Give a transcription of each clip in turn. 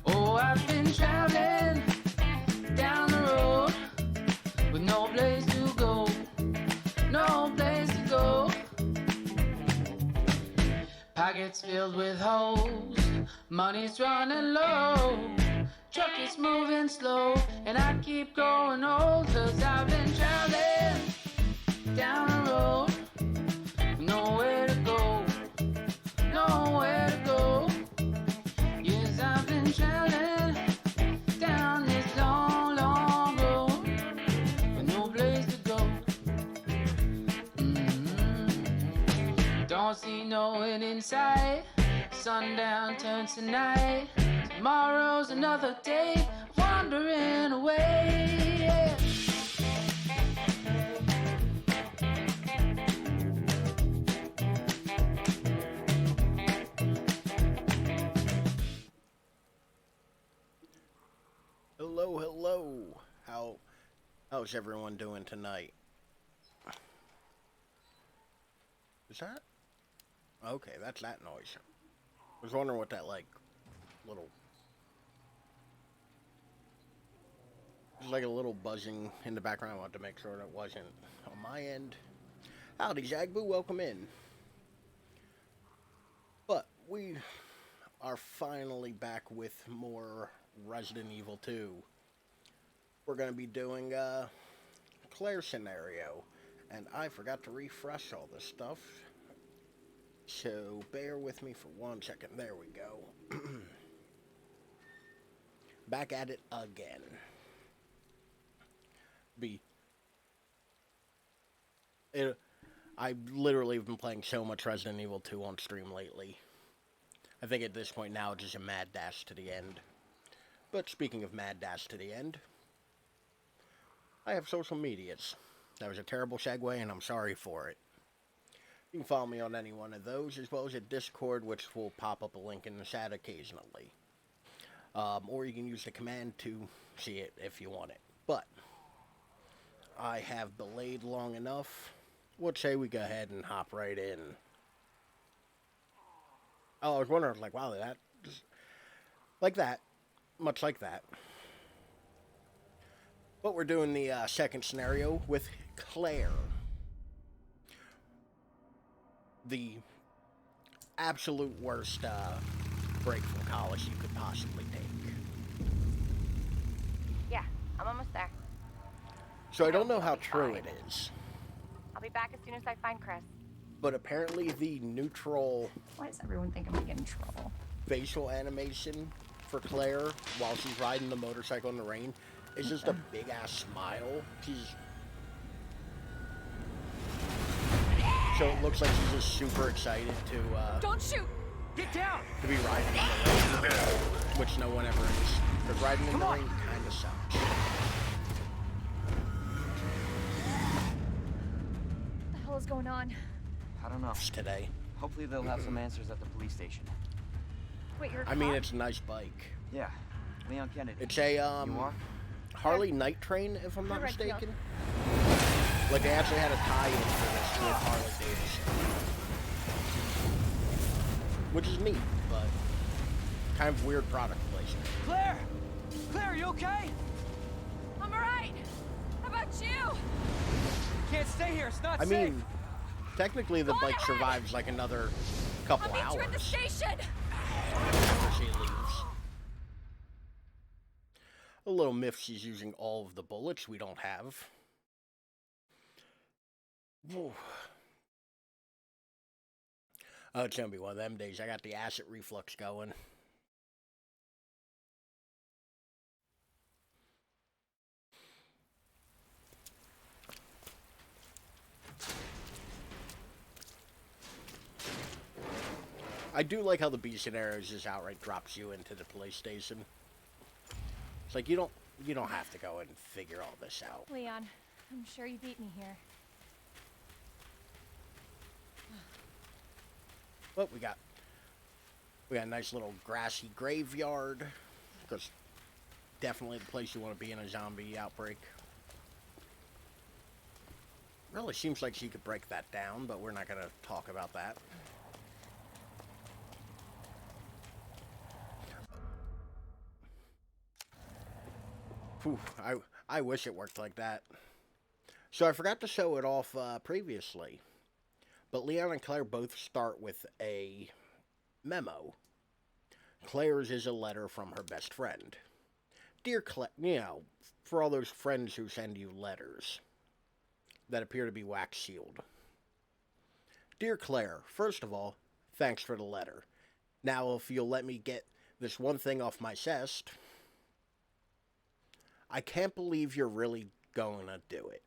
Oh, I've been traveling down the road with no place to go, no place to go. Pockets filled with holes, money's running low, truck is moving slow, and I keep going old, 'cause I've been traveling down the road with nowhere to go, nowhere to go. Yes, I've been traveling down this long, long road with no place to go. Don't see no end in sight. Sundown turns to night. Tomorrow's another day, wandering away. Yeah. Hello, hello. How's everyone doing tonight? Is that? Okay, that's that noise. I was wondering what that, like, little... There's like a little buzzing in the background. I wanted to make sure that wasn't on my end. Howdy, Jagboo, welcome in. But we are finally back with more Resident Evil 2. We're going to be doing Claire scenario, and I forgot to refresh all this stuff, so bear with me for 1 second. There we go. Back at it again. I literally have been playing so much Resident Evil 2 on stream lately. I think at this point now it's just a mad dash to the end. But speaking of mad dash to the end, I have social medias. That was a terrible segue, and I'm sorry for it. You can follow me on any one of those, as well as a Discord, which will pop up a link in the chat occasionally. Or you can use the command to see it if you want it. But I have belayed long enough. Let's say we go ahead and hop right in. Oh, I was wondering, like, wow, that just like that, much like that. But we're doing the second scenario with Claire, the absolute worst break from college you could possibly take. Yeah, I'm almost there. So I don't know how true it is, I'll be back as soon as I find Chris. but apparently the neutral Why does everyone think I'm gonna get in trouble? facial animation for Claire while she's riding the motorcycle in the rain is just a big ass smile. So it looks like she's just super excited to Don't shoot! Get down! to be riding in the rain, which no one ever is. Because riding in the rain kind of sucks. What the hell is going on? I don't know. Today. Hopefully they'll have some answers at the police station. Wait, you're a I mean, cop? it's a nice bike. Yeah, Leon Kennedy. It's a You are? Harley Night Train, if I'm not Red Field. mistaken. Like they actually had a tie-in for this with Harley Davidson, which is neat, but kind of weird product placement. Claire! Claire, are you okay? I'm alright! How about you? Can't stay here, it's not I safe. mean, technically the Go bike ahead. survives like another couple I'll meet hours you at the station! after she leaves. A little myth she's using all of the bullets we don't have. Whew. Oh, it's gonna be one of them days. I got the acid reflux going. I do like how the B scenarios just outright drops you into the police station. It's like you don't have to go and figure all this out. Leon, I'm sure you beat me here. But we got a nice little grassy graveyard, because definitely the place you want to be in a zombie outbreak. Really seems like she could break that down, but we're not going to talk about that. Whew, I wish it worked like that. So I forgot to show it off previously, but Leon and Claire both start with a memo. Claire's is a letter from her best friend. Dear Claire, you know, for all those friends who send you letters that appear to be wax sealed. Dear Claire, first of all, thanks for the letter. Now, if you'll let me get this one thing off my chest, I can't believe you're really going to do it.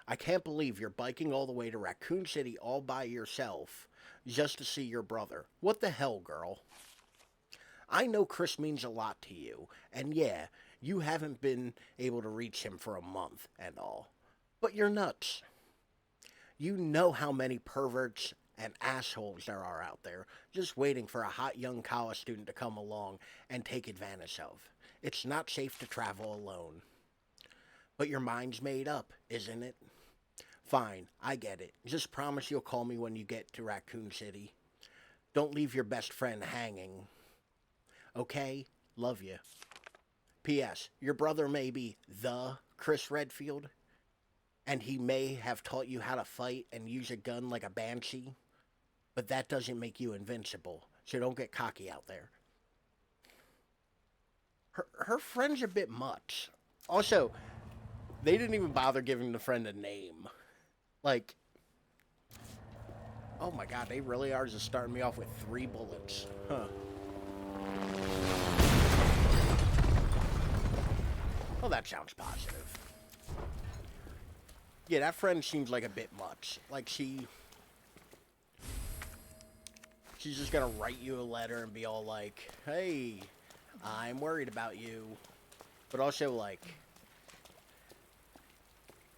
I can't believe you're biking all the way to Raccoon City all by yourself just to see your brother. What the hell, girl? I know Chris means a lot to you, and yeah, you haven't been able to reach him for a month and all. But you're nuts. You know how many perverts and assholes there are out there just waiting for a hot young college student to come along and take advantage of. It's not safe to travel alone. But your mind's made up, isn't it? Fine, I get it. Just promise you'll call me when you get to Raccoon City. Don't leave your best friend hanging. Okay? Love you. P.S. Your brother may be the Chris Redfield, and he may have taught you how to fight and use a gun like a banshee, but that doesn't make you invincible, so don't get cocky out there. Her friend's a bit much. Also, they didn't even bother giving the friend a name. Like, oh my god, they really are just starting me off with 3 bullets. Huh. Well, that sounds positive. Yeah, that friend seems like a bit much. Like, she's just gonna write you a letter and be all like, hey, I'm worried about you. But also, like,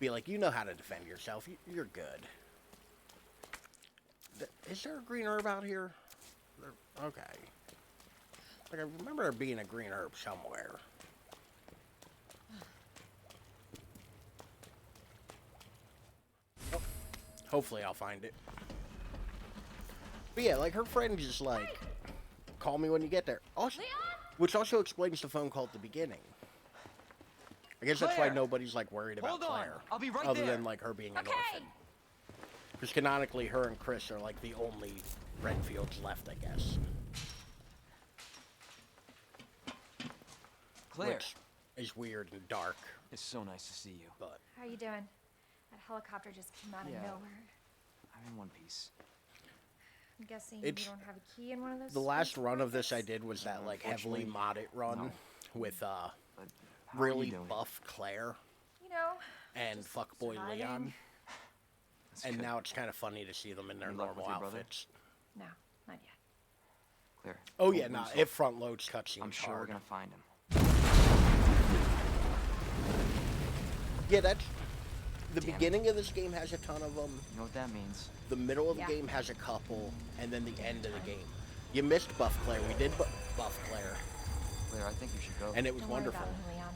be like, you know how to defend yourself. You're good. Is there a green herb out here? Okay. Like, I remember there being a green herb somewhere. Oh, hopefully I'll find it. But yeah, like, her friend just like, call me when you get there. Also, which also explains the phone call at the beginning. I guess that's why Claire! nobody's like worried about Hold on. Claire. I'll be right other there. than like her being an Okay. orphan. Because canonically, her and Chris are like the only Redfields left, I guess. Claire, Which is weird and dark, it's so nice to see you. but How are you doing? That helicopter just came out of Yeah. nowhere. I'm in one piece. I'm guessing It's- you don't have a key in one of those. the last space run of this I pockets? did was that like heavily Unfortunately, modded run no. with But how are really you doing? buff Claire You know. and just fuckboy surviving. Leon, That's and good. now it's kind of funny to see them in their Any luck with normal your brother? outfits. No, not yet. Claire. Oh don't yeah, nah, lose it hope. front loads cutscenes I'm sure we're hard. gonna find him. Yeah, that's the Damn it. beginning of this game has a ton of them. You know what that means? The middle of the Yeah. game has a couple, and then the end of the game. You missed Buff Claire. We did Buff Claire, Claire, I think you should go. and it was Don't wonderful. worry about me, Leon.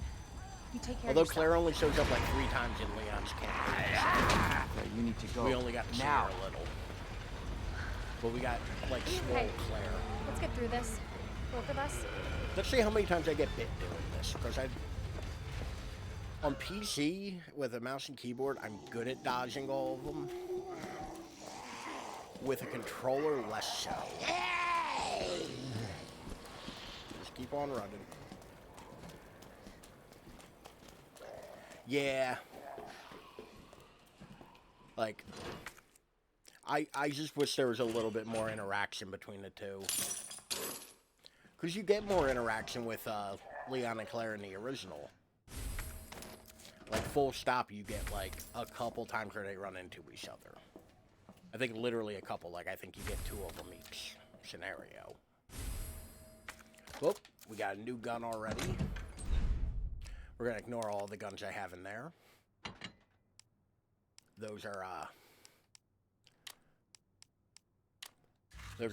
You take care Although of yourself. Claire only shows up like 3 times in Leon's campaign. Claire, you need to go. We only got to see now. her a little. But we got like swole Okay. Claire. Let's get through this. Both of us. Let's see how many times I get bit doing this, because on PC with a mouse and keyboard, I'm good at dodging all of them. With a controller, less so. Just keep on running. Yeah. Like, I just wish there was a little bit more interaction between the two. Because you get more interaction with Leon and Claire in the original. Like, full stop, you get, like, a couple times where they run into each other. I think literally a couple. Like, I think you get 2 of them each scenario. Whoop, we got a new gun already. We're going to ignore all the guns I have in there. Those are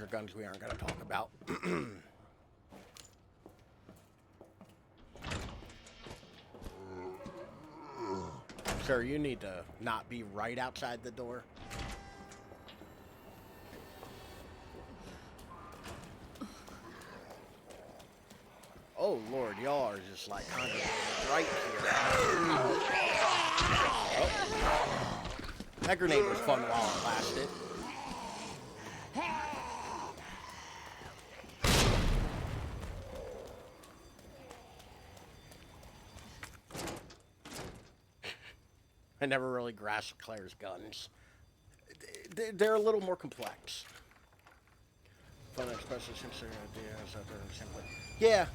guns we aren't going to talk about. Sir, you need to not be right outside the door. Oh, Lord, y'all are just like congregated right here. Oh. That grenade was fun while it lasted. I never really grasped Claire's guns. They're a little more complex. Fun expression, sincere ideas, simply. Yeah.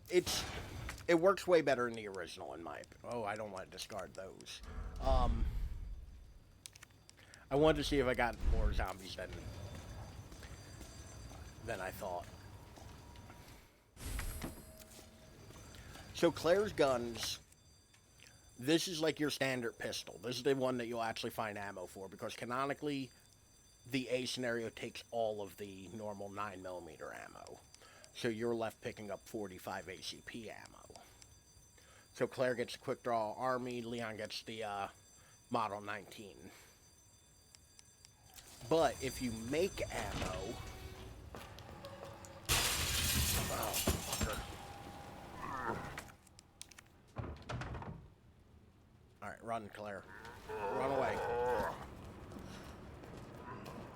It works way better in the original, in my opinion. Oh, I don't want to discard those. I wanted to see if I got more zombies than I thought. So Claire's guns, this is like your standard pistol. This is the one that you'll actually find ammo for, because canonically, the A scenario takes all of the normal 9mm ammo. So you're left picking up 45 ACP ammo. So Claire gets quick draw army, Leon gets the Model 19. But if you make ammo... Oh, fucker. Alright, run, Claire. Run away.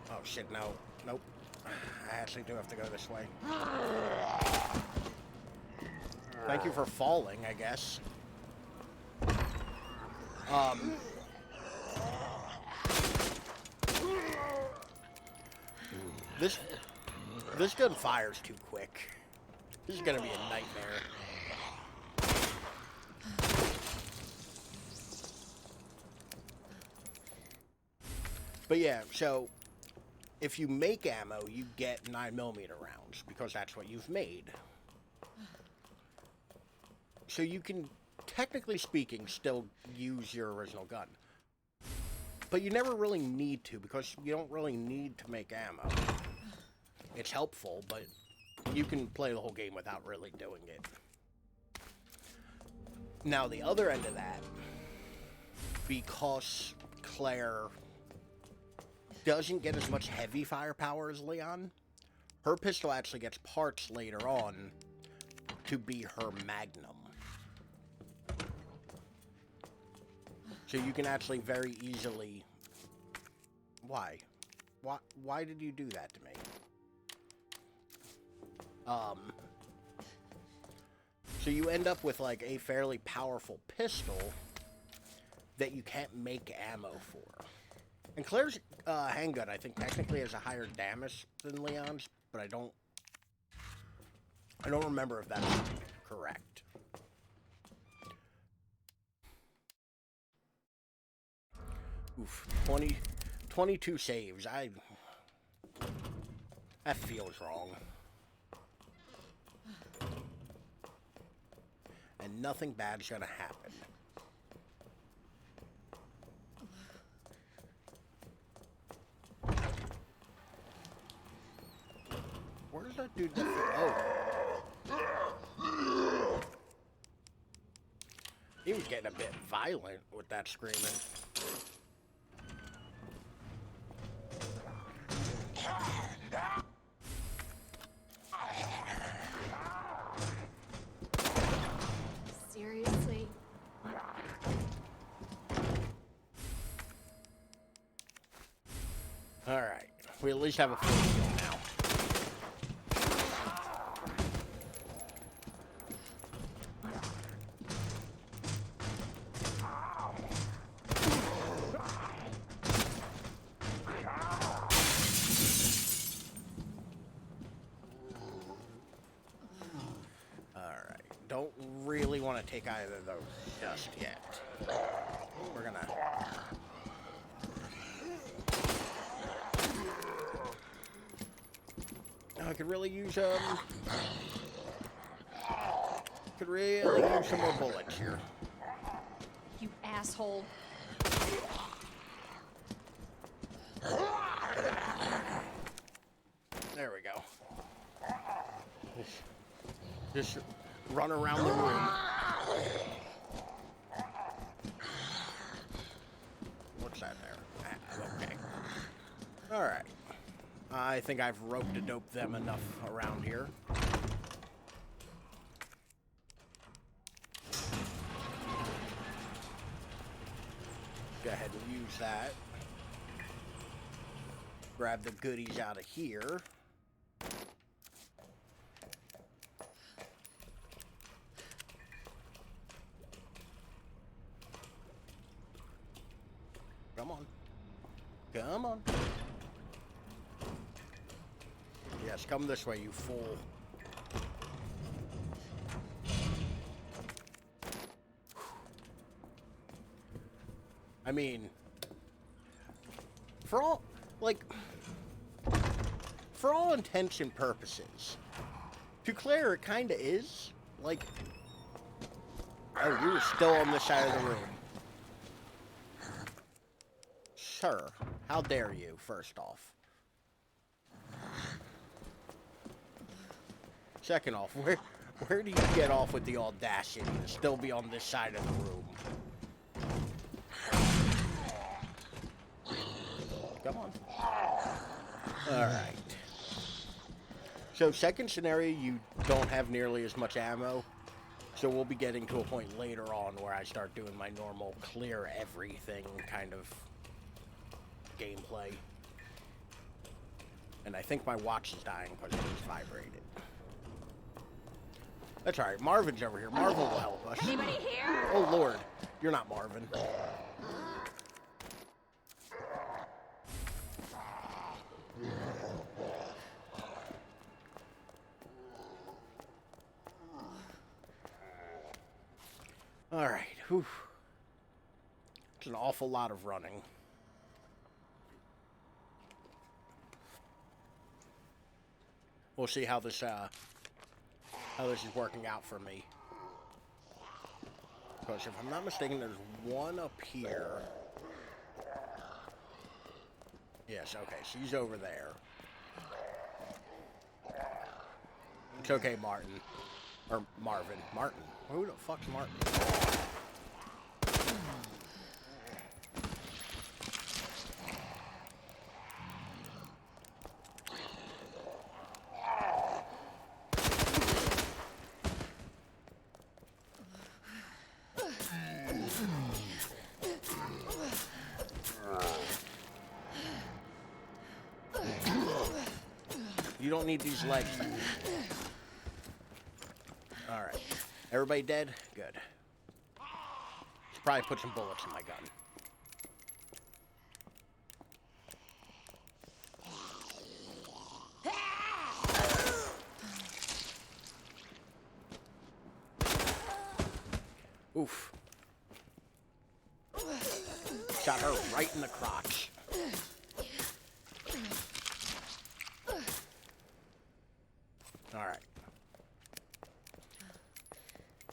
Oh shit, no. Nope. I actually do have to go this way. Thank you for falling, I guess. This gun fires too quick. This is gonna be a nightmare. But yeah, so if you make ammo, you get 9mm rounds, because that's what you've made. So you can technically speaking, still use your original gun. But you never really need to, because you don't really need to make ammo. It's helpful, but you can play the whole game without really doing it. Now, the other end of that, because Claire doesn't get as much heavy firepower as Leon, her pistol actually gets parts later on to be her Magnum. So you can actually very easily... Why? Why did you do that to me? So you end up with, like, a fairly powerful pistol that you can't make ammo for. And Claire's handgun, I think, technically has a higher damage than Leon's, but I don't remember if that's correct. Oof, 22 saves. That feels wrong. And nothing bad's gonna happen. Where's that dude? Oh. He was getting a bit violent with that screaming. Seriously? Alright. We at least have a full heal now. Don't really want to take either of those just yet. We're gonna... I could really use, could really use some more bullets here. You asshole. There we go. Just run around the room. What's that there? Okay. Alright. I think I've rope-a-dope them enough around here. Go ahead and use that. Grab the goodies out of here. Come on. Come on. Yes, come this way, you fool. I mean, for all intents and purposes, to Claire it kinda is. Like, oh, you were still on this side of the room. Sir, how dare you, first off. Second off, where do you get off with the audacity to still be on this side of the room? Come on. Alright. So, second scenario, you don't have nearly as much ammo. So we'll be getting to a point later on where I start doing my normal clear everything kind of gameplay. And I think my watch is dying because it just vibrated. That's alright. Marvin's over here. Marvin will help us. Anybody here? Oh, Lord. You're not Marvin. Alright. Whew. It's an awful lot of running. We'll see how this is working out for me. Because if I'm not mistaken, there's one up here. Yes, okay, she's over there. It's okay, Martin. Or Marvin. Martin. Who the fuck's Martin? You don't need these legs. Alright. Everybody dead? Good. Should probably put some bullets in my gun. Oof. Shot her right in the crotch. Alright.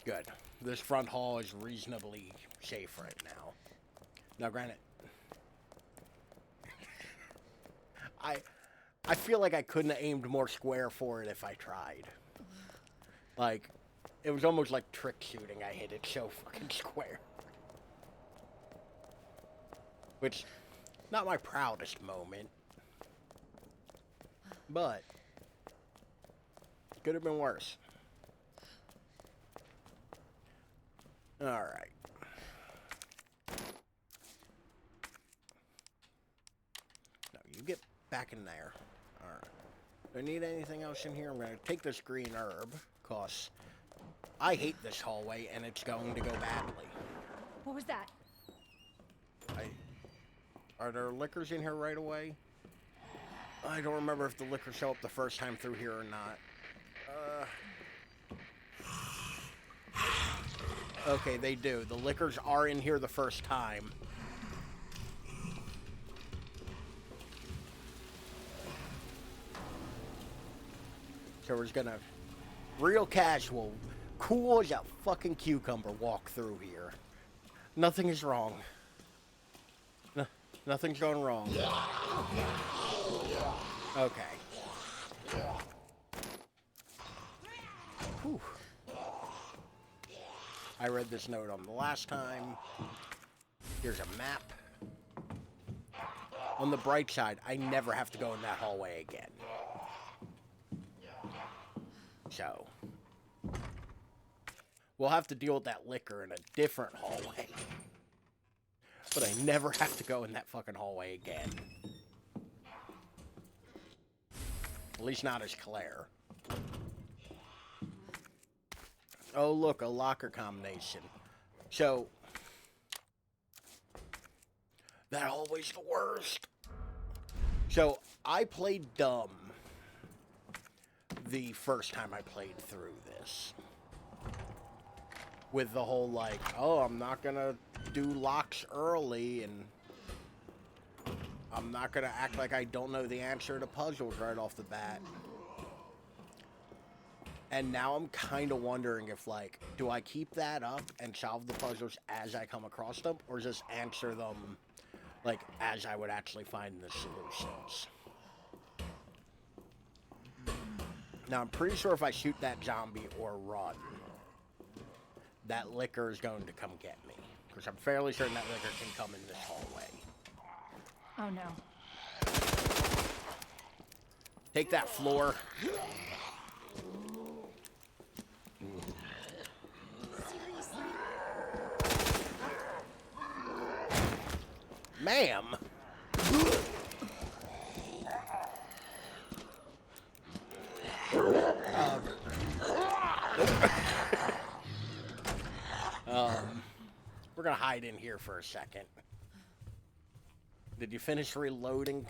Good. This front hall is reasonably safe right now. Now, granted, I feel like I couldn't have aimed more square for it if I tried. Like, it was almost like trick shooting. I hit it so fucking square. Which, not my proudest moment. But, could have been worse. Alright. Now, you get back in there. Alright. Do I need anything else in here? I'm going to take this green herb, because I hate this hallway, and it's going to go badly. What was that? Are there liquors in here right away? I don't remember if the liquors show up the first time through here or not. Okay, they do. The liquors are in here the first time. So we're just gonna, real casual, cool as a fucking cucumber, walk through here. Nothing is wrong. Nothing's going wrong. Okay. Whew. I read this note on the last time. Here's a map. On the bright side, I never have to go in that hallway again. So, we'll have to deal with that liquor in a different hallway. But I never have to go in that fucking hallway again. At least not as Claire. Oh, look, a locker combination. So, that hallway's the worst. So, I played dumb the first time I played through this. With the whole, like, oh, I'm not gonna do locks early, and I'm not gonna act like I don't know the answer to puzzles right off the bat. And now I'm kind of wondering if, like, do I keep that up and solve the puzzles as I come across them, or just answer them, like, as I would actually find the solutions? Now, I'm pretty sure if I shoot that zombie or run, that liquor is going to come get me. Because I'm fairly certain that liquor can come in this hallway. Oh no. Take that, floor. Ma'am! We're gonna hide in here for a second. Did you finish reloading?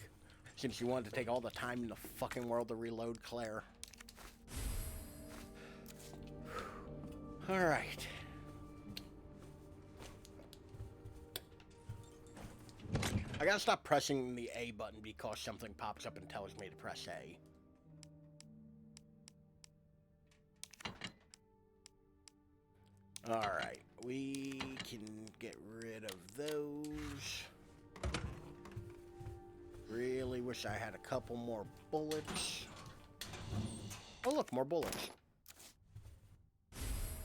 Since you wanted to take all the time in the fucking world to reload Claire. Alright. I gotta stop pressing the A button because something pops up and tells me to press A. Alright, we can get rid of those. Really wish I had a couple more bullets. Oh look, more bullets.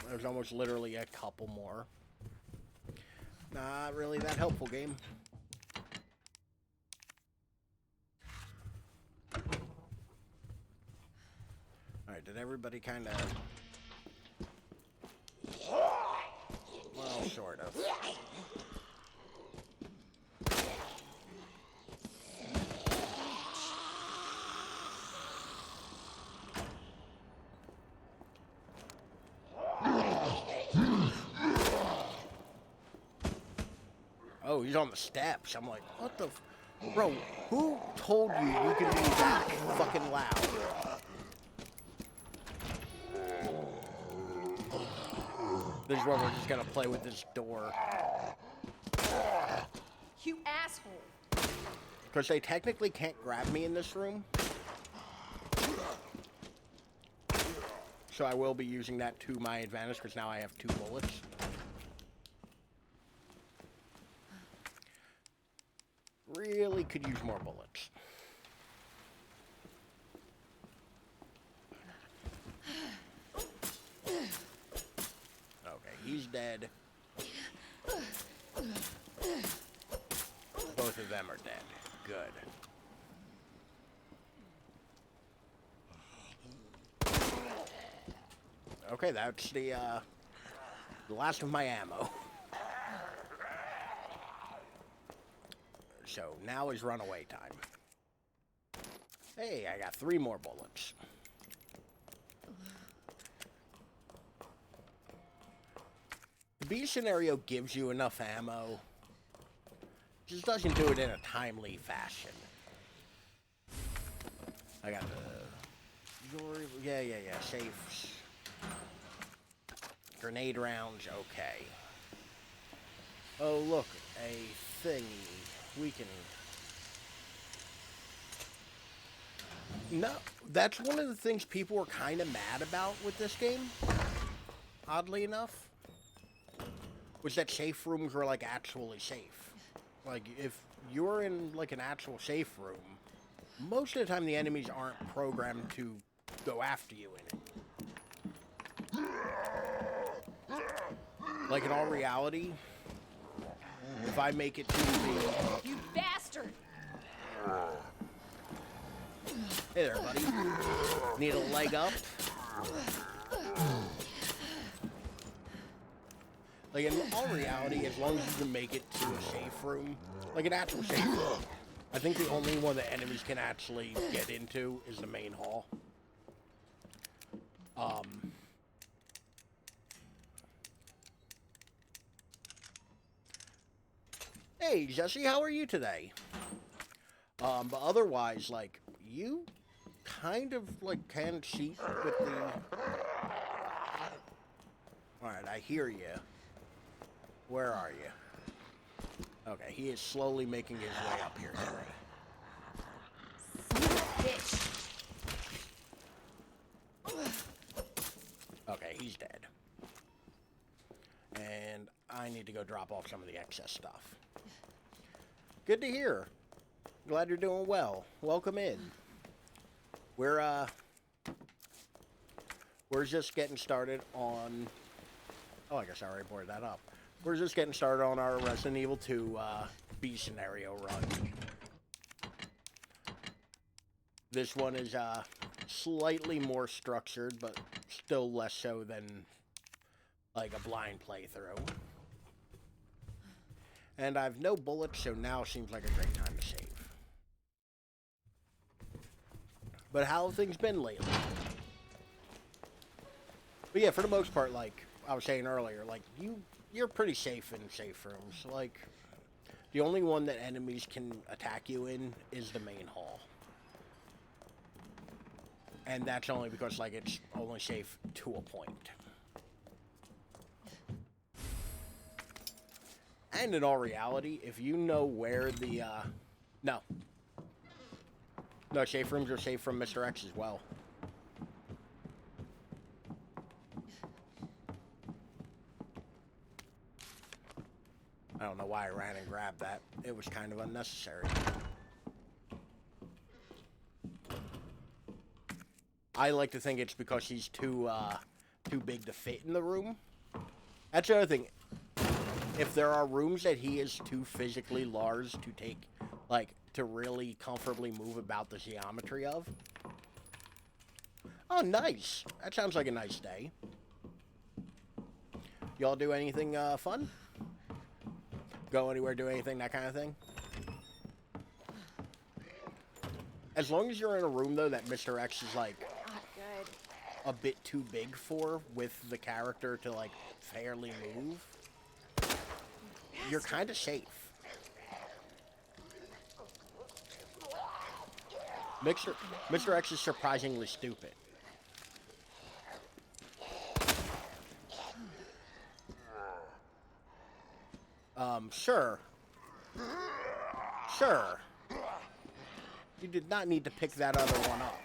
There's almost literally a couple more. Not really that helpful, game. Alright, did everybody kind of... Well, sort of. Oh, he's on the steps. I'm like, what the... Bro, who told you you could be that fucking loud? This is where we're just gonna play with this door. You asshole. Because they technically can't grab me in this room. So I will be using that to my advantage, because now I have 2 bullets. Really could use more bullets. Okay, he's dead. Both of them are dead. Good. Okay, that's the last of my ammo. So now is runaway time. Hey, I got 3 more bullets. The B scenario gives you enough ammo. Just doesn't do it in a timely fashion. I got the... Yeah, safes. Grenade rounds, okay. Oh, look, a thingy. We can... No, that's one of the things people were kind of mad about with this game, oddly enough, was that safe rooms were, like, actually safe. Like, if you're in, like, an actual safe room, most of the time the enemies aren't programmed to go after you in it. Like, in all reality, if I make it to the... You bastard! Hey there, buddy. Need a leg up? Like, in all reality, as long as you can make it to a safe room, like an actual safe room, I think the only one that enemies can actually get into is the main hall. Hey, Jesse, how are you today? But otherwise, like, you kind of, like, can cheat with the... Alright, I hear you. Where are you? Okay, he is slowly making his way up here. Son of a bitch. Okay, he's dead. And I need to go drop off some of the excess stuff. Good to hear. Glad you're doing well. Welcome in. We're just getting started on... Oh, I guess I already brought that up. We're just getting started on our Resident Evil 2 B scenario run. This one is slightly more structured, but still less so than like a blind playthrough. And I've no bullets, so now seems like a great time to save. But how have things been lately? But yeah, for the most part, like I was saying earlier, like you're pretty safe in safe rooms. Like the only one that enemies can attack you in is the main hall. And that's only because like it's only safe to a point. And in all reality, if you know where the, no, safe rooms are safe from Mr. X as well. I don't know why I ran and grabbed that. It was kind of unnecessary. I like to think it's because he's too big to fit in the room. That's the other thing. If there are rooms that he is too physically large to take, like, to really comfortably move about the geometry of. Oh, nice. That sounds like a nice day. Y'all do anything fun? Go anywhere, do anything, that kind of thing? As long as you're in a room, though, that Mr. X is, like, Not good. a bit too big for, with the character to, like, fairly move, you're kind of safe. Mr. X is surprisingly stupid. Sure. Sure. You did not need to pick that other one up.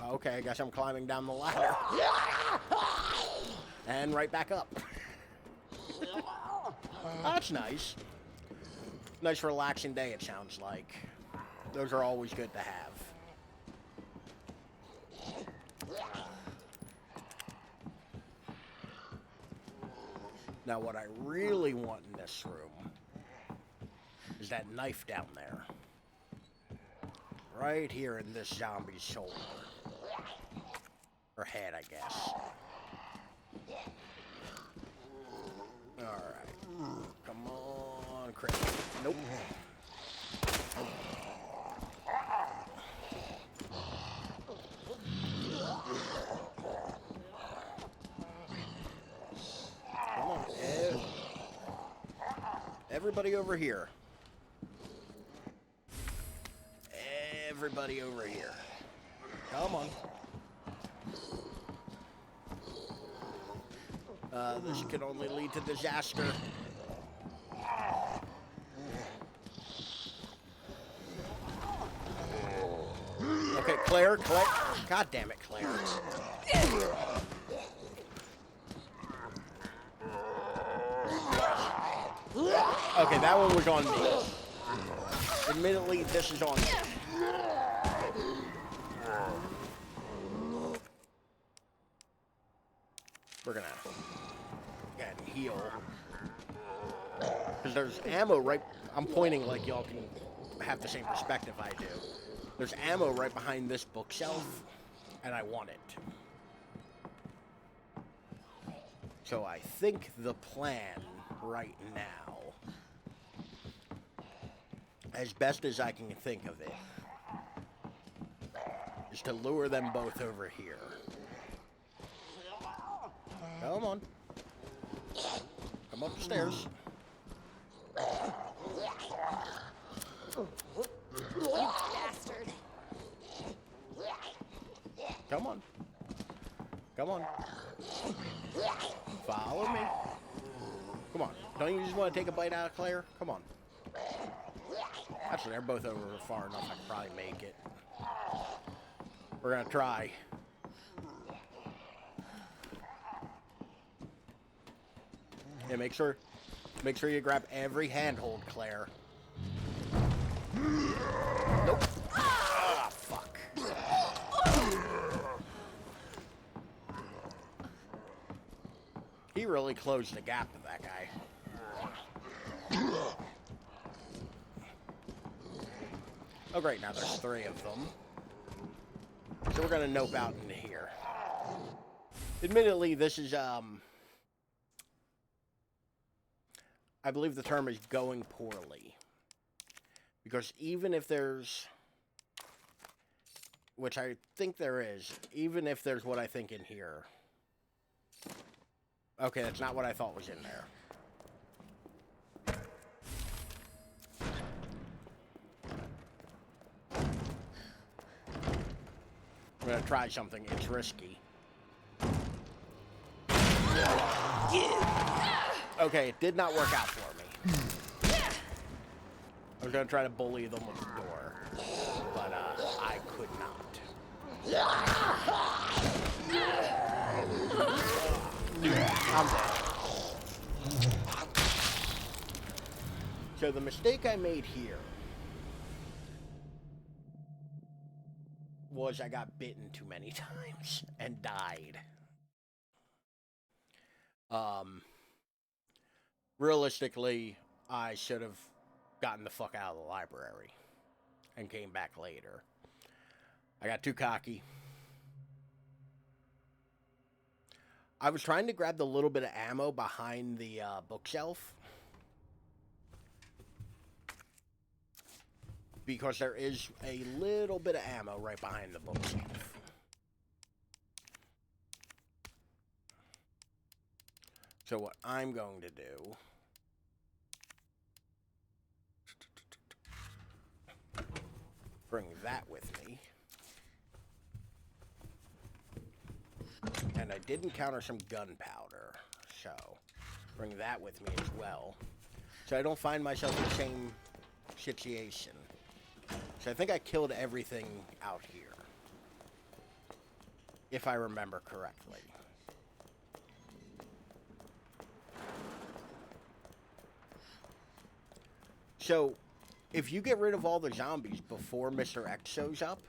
Oh, okay, I guess I'm climbing down the ladder. And right back up. That's nice. Nice relaxing day, it sounds like. Those are always good to have. Now, what I really want in this room is that knife down there. Right here in this zombie's shoulder. Or head, I guess. Alright. Come on, Chris. Nope. Come on, everybody over here. Everybody over here. Come on. This can only lead to disaster. Okay, Claire. God damn it, Claire. Okay, that one was on me. Admittedly, this is on me. We're gonna go ahead and heal. Because there's ammo right... I'm pointing like y'all can have the same perspective I do. There's ammo right behind this bookshelf, and I want it. So I think the plan right now, as best as I can think of it, is to lure them both over here. Come on. Come up the stairs. You bastard. Come on. Come on. Follow me. Come on. Don't you just want to take a bite out of Claire? Come on. Actually, they're both over far enough. I can probably make it. We're gonna try. Yeah, make sure you grab every handhold, Claire. Nope. Ah, fuck. He really closed the gap with that guy. Oh great, now there's 3 of them. So we're gonna nope out into here. Admittedly, this is, I believe the term is going poorly. Because even if there's, which I think there is, even if there's what I think in here. Okay, that's not what I thought was in there. I'm gonna try something, it's risky. Okay, it did not work out for me. I was gonna try to bully them with the door, but I could not. I'm dead. So the mistake I made here was I got bitten too many times and died. Realistically, I should have gotten the fuck out of the library and came back later. I got too cocky. I was trying to grab the little bit of ammo behind the bookshelf, because there is a little bit of ammo right behind the bookshelf. So what I'm going to do... bring that with me. And I did encounter some gunpowder, so bring that with me as well. So I don't find myself in the same situation. So I think I killed everything out here, if I remember correctly. So, if you get rid of all the zombies before Mr. X shows up,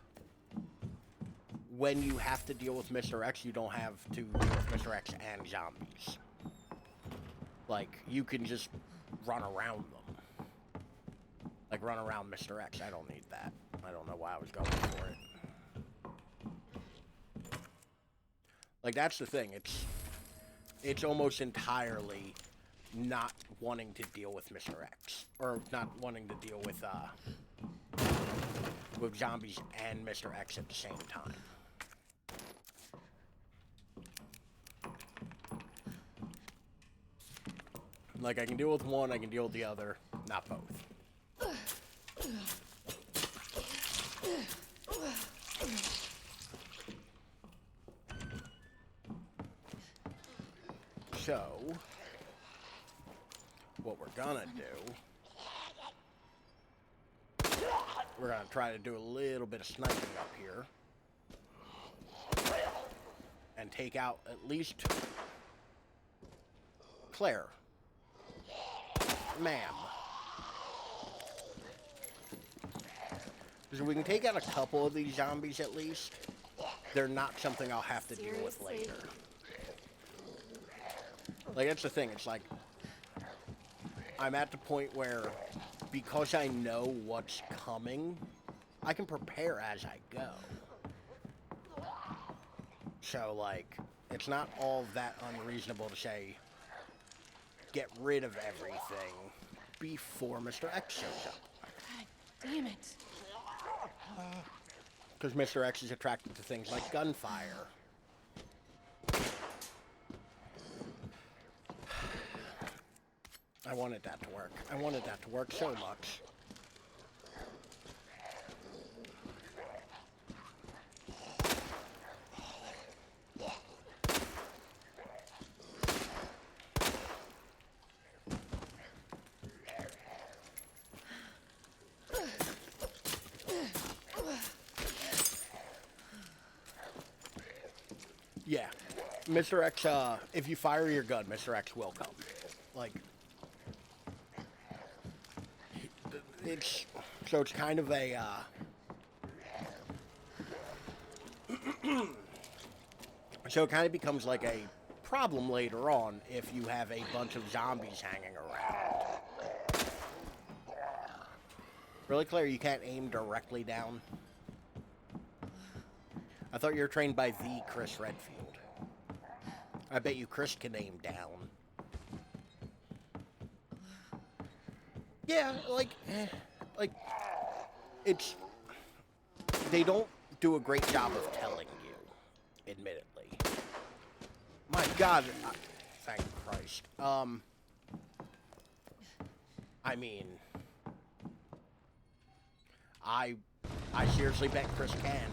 when you have to deal with Mr. X, you don't have to deal with Mr. X and zombies. Like, you can just run around them. Like, run around Mr. X. I don't need that. I don't know why I was going for it. Like, that's the thing. It's almost entirely not wanting to deal with Mr. X. Or not wanting to deal with zombies and Mr. X at the same time. Like, I can deal with one, I can deal with the other, not both. So, what we're gonna do, we're gonna try to do a little bit of sniping up here. And take out at least Claire. Ma'am. So we can take out a couple of these zombies at least. They're not something I'll have to deal with later. Like, that's the thing. It's like, I'm at the point where, because I know what's coming, I can prepare as I go. So, like, it's not all that unreasonable to say, get rid of everything before Mr. X shows up. God damn it. Because Mr. X is attracted to things like gunfire. I wanted that to work. I wanted that to work so much. Yeah, Mr. X, if you fire your gun, Mr. X will come. Like, it's kind of a, so it kind of becomes like a problem later on if you have a bunch of zombies hanging around. Really, Claire, you can't aim directly down? I thought you were trained by the Chris Redfield. I bet you Chris can aim down. Yeah, like, it's... They don't do a great job of telling you, admittedly. My God, thank Christ. I mean... I seriously bet Chris can.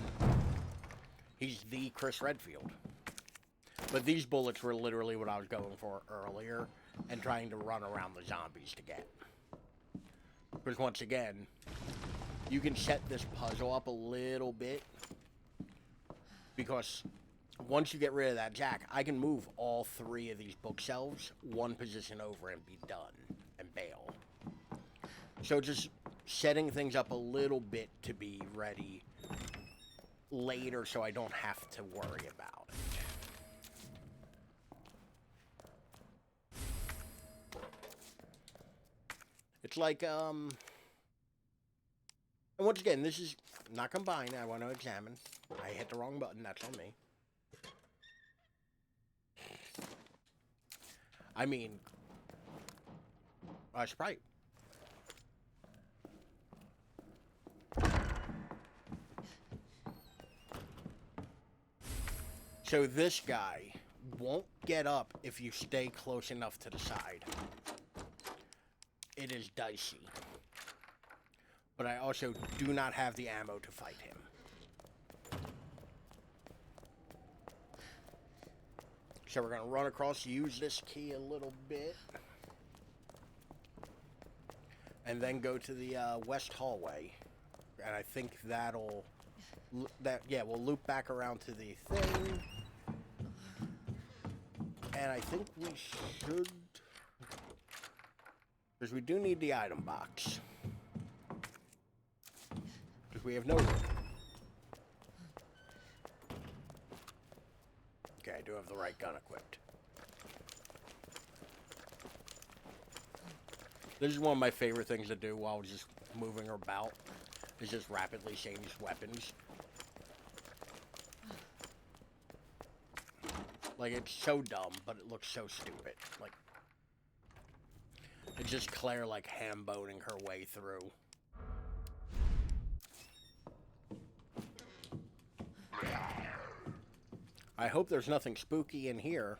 He's the Chris Redfield. But these bullets were literally what I was going for earlier, and trying to run around the zombies to get. Because once again, you can set this puzzle up a little bit, because once you get rid of that jack, I can move all 3 of these bookshelves one position over and be done and bail. So just setting things up a little bit to be ready later so I don't have to worry about it. It's like, and once again, this is not combined. I want to examine. I hit the wrong button. That's on me. I mean, Sprite. So this guy won't get up if you stay close enough to the side. It is dicey. But I also do not have the ammo to fight him. So we're going to run across, use this key a little bit. And then go to the west hallway. And I think that'll... we'll loop back around to the thing. And I think we should... Because we do need the item box. Because we have no room. Okay, I do have the right gun equipped. This is one of my favorite things to do while just moving about. Is just rapidly change weapons. Like, it's so dumb, but it looks so stupid. Like, it's just Claire, like, ham-boning her way through. I hope there's nothing spooky in here.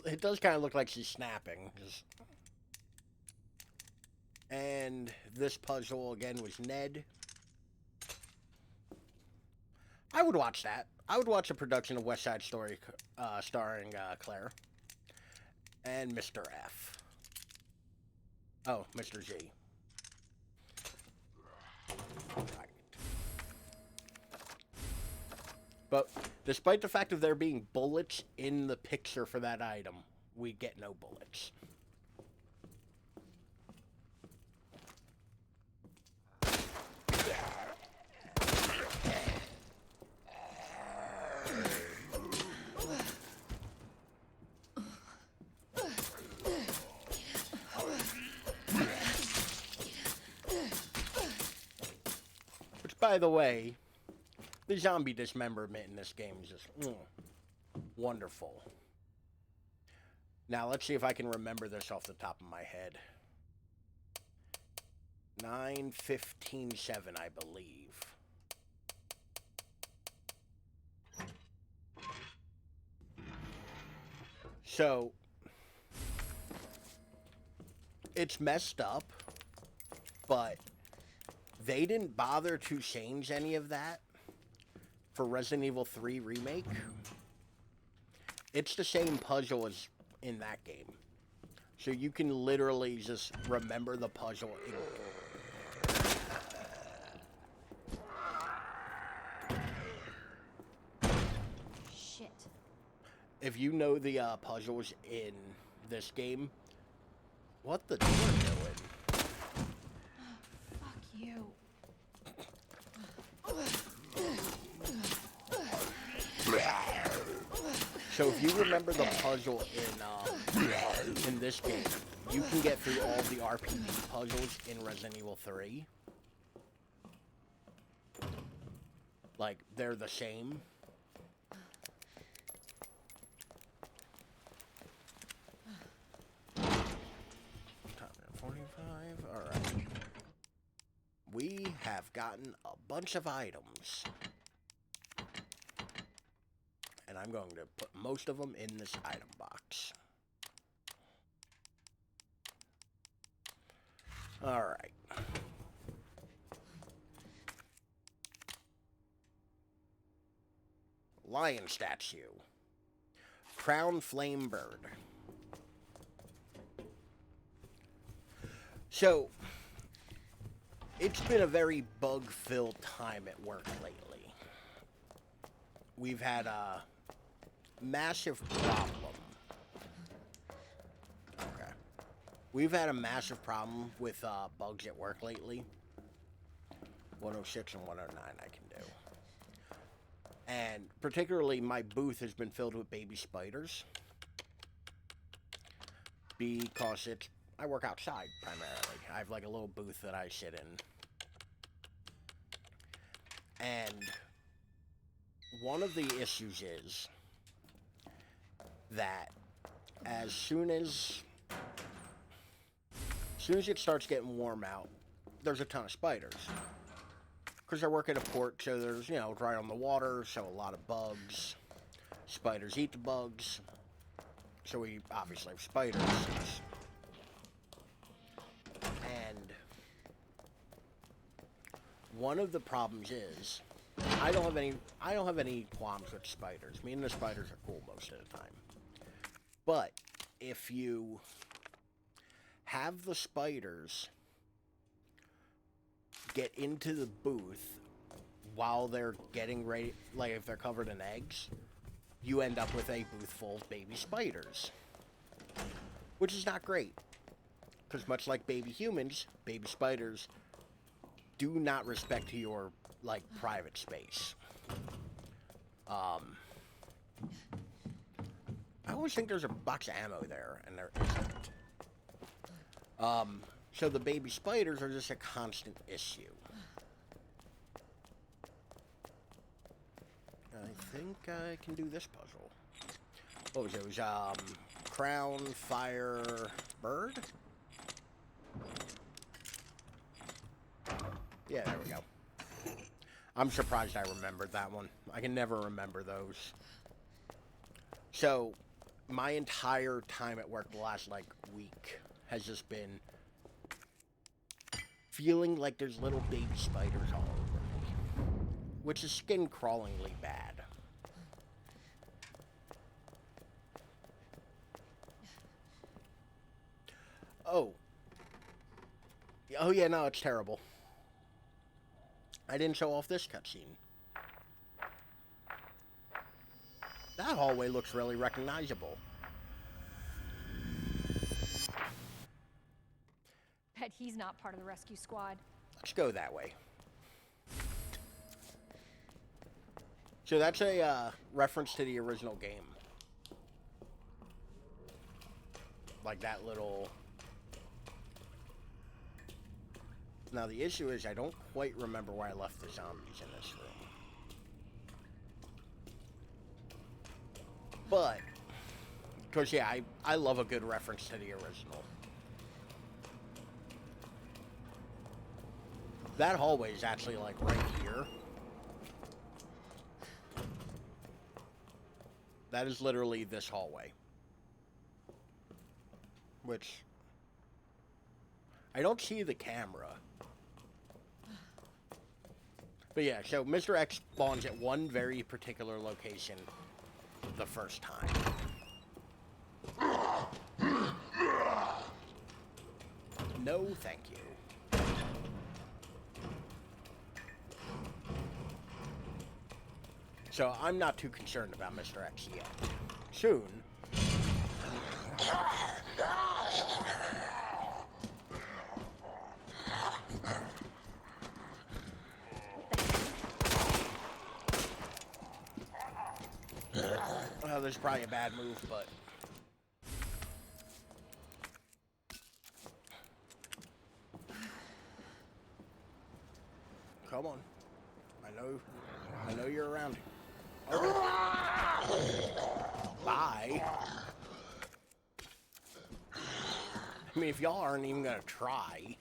It does kind of look like she's snapping. And this puzzle, again, was Ned. I would watch that. I would watch a production of West Side Story starring Claire. And Mr. F. Oh, Mr. G. Right. But despite the fact of there being bullets in the picture for that item, we get no bullets. By the way, the zombie dismemberment in this game is just wonderful. Now, let's see if I can remember this off the top of my head. 9:15:7, I believe. So, it's messed up, but they didn't bother to change any of that for Resident Evil 3 Remake. It's the same puzzle as in that game. So you can literally just remember the puzzle. Shit. If you know the puzzles in this game, what the door doing? Fuck you. So if you remember the puzzle in this game, you can get through all the RPG puzzles in Resident Evil 3. Like, they're the same. Top 45, alright. We have gotten a bunch of items. And I'm going to put most of them in this item box. Alright. Lion statue. Crown flame bird. So, It's been a very bug-filled time at work lately. We've had a massive problem. Okay. We've had a massive problem with bugs at work lately. 106 and 109 I can do. And particularly my booth has been filled with baby spiders. Because I work outside primarily. I have like a little booth that I sit in. And one of the issues is that as soon as it starts getting warm out, there's a ton of spiders. Because I work at a port, so there's, you know, dry on the water, so a lot of bugs. Spiders eat the bugs. So we obviously have spiders. And one of the problems is I don't have any qualms with spiders. Me and the spiders are cool most of the time. But if you have the spiders get into the booth while they're getting ready, like if they're covered in eggs, you end up with a booth full of baby spiders. Which is not great. Because much like baby humans, baby spiders do not respect your, like, private space. I always think there's a box of ammo there, and there isn't. So the baby spiders are just a constant issue. I think I can do this puzzle. What was it? It was, crown, fire, bird? Yeah, there we go. I'm surprised I remembered that one. I can never remember those. So, my entire time at work the last, like, week has just been feeling like there's little baby spiders all over me. Which is skin-crawlingly bad. Oh. Oh yeah, no, it's terrible. I didn't show off this cutscene. That hallway looks really recognizable. Bet he's not part of the rescue squad. Let's go that way. So that's a reference to the original game. Like that little... Now the issue is I don't quite remember where I left the zombies in this room. But, because yeah, I love a good reference to the original. That hallway is actually like right here. That is literally this hallway. Which, I don't see the camera. But yeah, so Mr. X spawns at one very particular location the first time. No, thank you. So I'm not too concerned about Mr. X yet. Soon. Well, there's probably a bad move, but... Come on. I know you're around. Okay. Bye. I mean, if y'all aren't even gonna try.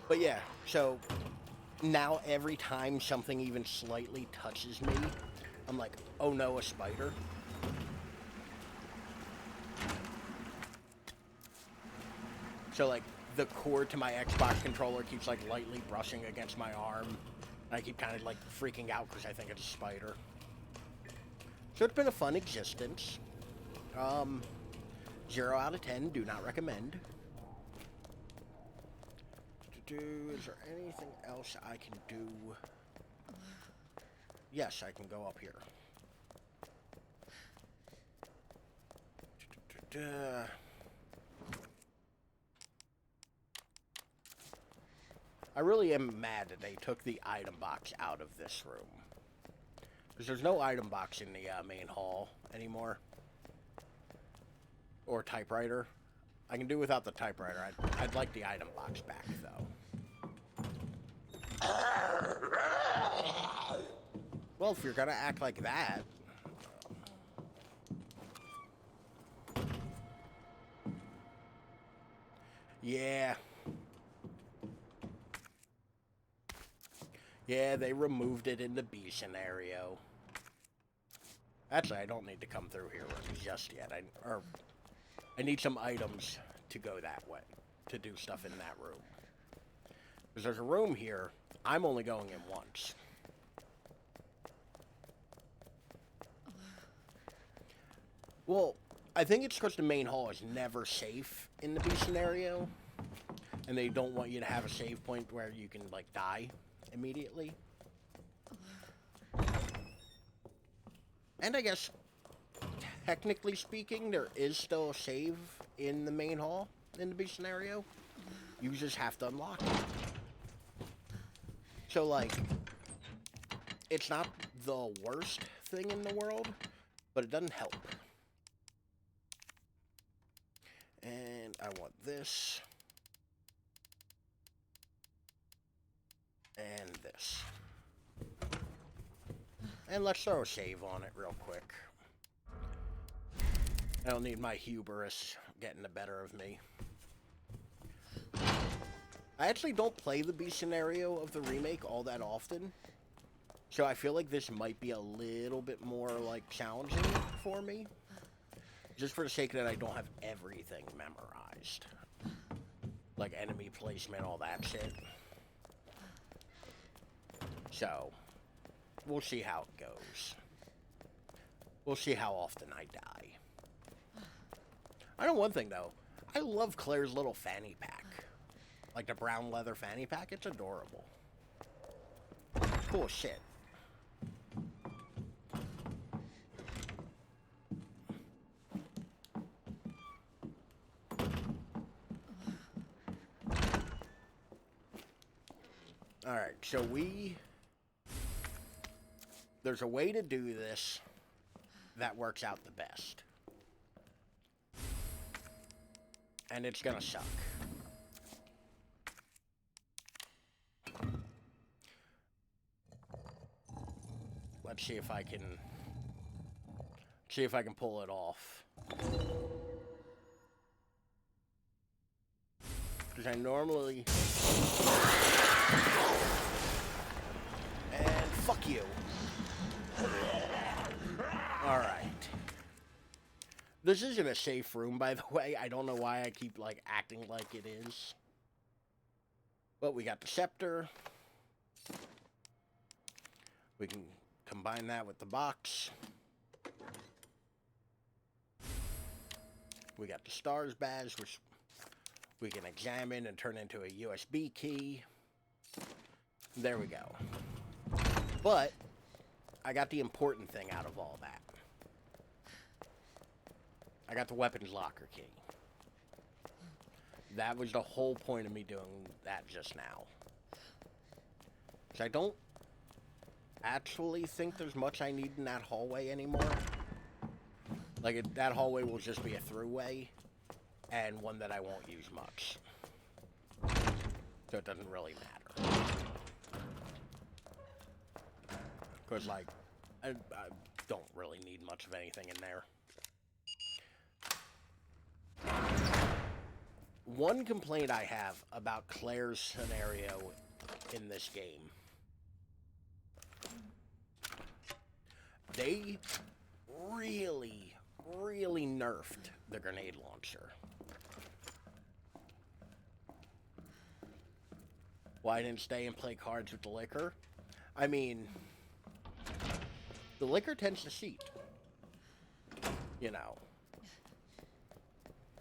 But yeah, so... Now every time something even slightly touches me, I'm like, oh no, a spider. So like, the cord to my Xbox controller keeps like lightly brushing against my arm. And I keep kind of like freaking out because I think it's a spider. So it's been a fun existence. 0 out of 10, do not recommend. Is there anything else I can do? Yes, I can go up here. I really am mad that they took the item box out of this room. Because there's no item box in the main hall anymore. Or typewriter. I can do without the typewriter. I'd like the item box back, though. Well, if you're gonna act like that... Yeah. Yeah, they removed it in the B scenario. Actually, I don't need to come through here just yet. I need some items to go that way, to do stuff in that room. Because there's a room here, I'm only going in once. Well, I think it's because the main hall is never safe in the B scenario. And they don't want you to have a save point where you can, like, die immediately. And I guess, technically speaking, there is still a save in the main hall in the B scenario. You just have to unlock it. So, like, it's not the worst thing in the world, but it doesn't help. And I want this. And this. And let's throw a save on it real quick. I don't need my hubris getting the better of me. I actually don't play the B scenario of the remake all that often. So I feel like this might be a little bit more, like, challenging for me. Just for the sake that I don't have everything memorized. Like enemy placement, all that shit. So, we'll see how it goes. We'll see how often I die. I know one thing, though. I love Claire's little fanny pack. Like the brown leather fanny pack. It's adorable. Cool shit. Alright, so there's a way to do this that works out the best. And it's gonna suck. Let's see if I can pull it off. Because I normally... And fuck you. Alright. This isn't a safe room, by the way. I don't know why I keep, like, acting like it is. But we got the scepter. We can combine that with the box. We got the stars badge, which we can examine and turn into a USB key. There we go. But I got the important thing out of all that. I got the weapons locker key. That was the whole point of me doing that just now. Because I don't actually think there's much I need in that hallway anymore. Like, that hallway will just be a throughway, and one that I won't use much. So it doesn't really matter. Because, like, I don't really need much of anything in there. One complaint I have about Claire's scenario in this game. They really, really nerfed the grenade launcher. Why I didn't stay and play cards with the liquor? I mean, the liquor tends to cheat. You know.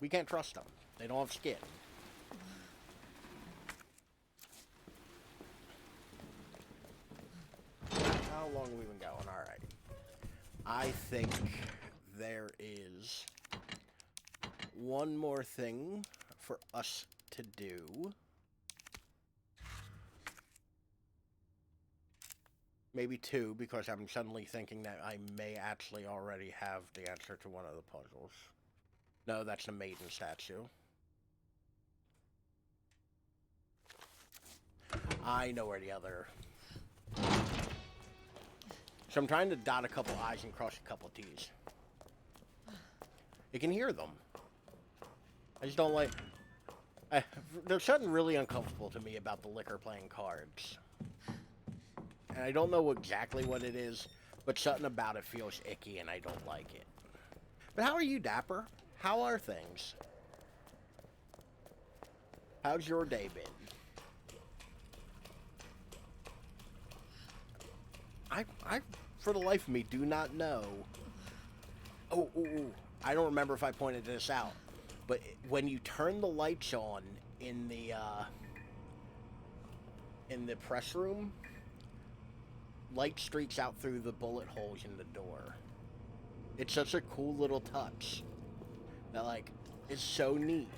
We can't trust them. They don't have skin. long have we been going? Alright. I think there is one more thing for us to do. Maybe two, because I'm suddenly thinking that I may actually already have the answer to one of the puzzles. No, that's the maiden statue. I know where the other... So I'm trying to dot a couple I's and cross a couple T's. You can hear them. I just don't like... there's something really uncomfortable to me about the liquor playing cards. And I don't know exactly what it is, but something about it feels icky and I don't like it. But how are you, Dapper? How are things? How's your day been? I for the life of me, do not know. Oh, I don't remember if I pointed this out, but when you turn the lights on in the press room, light streaks out through the bullet holes in the door. It's such a cool little touch that, like, it's so neat.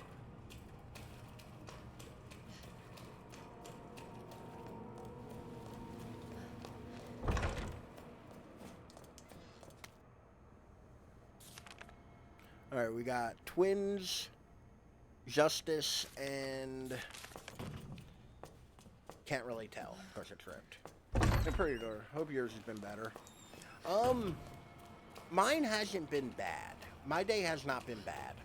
Alright, we got twins, justice, and... Can't really tell, because it's ripped. And pretty door. Hope yours has been better. Mine hasn't been bad. My day has not been bad.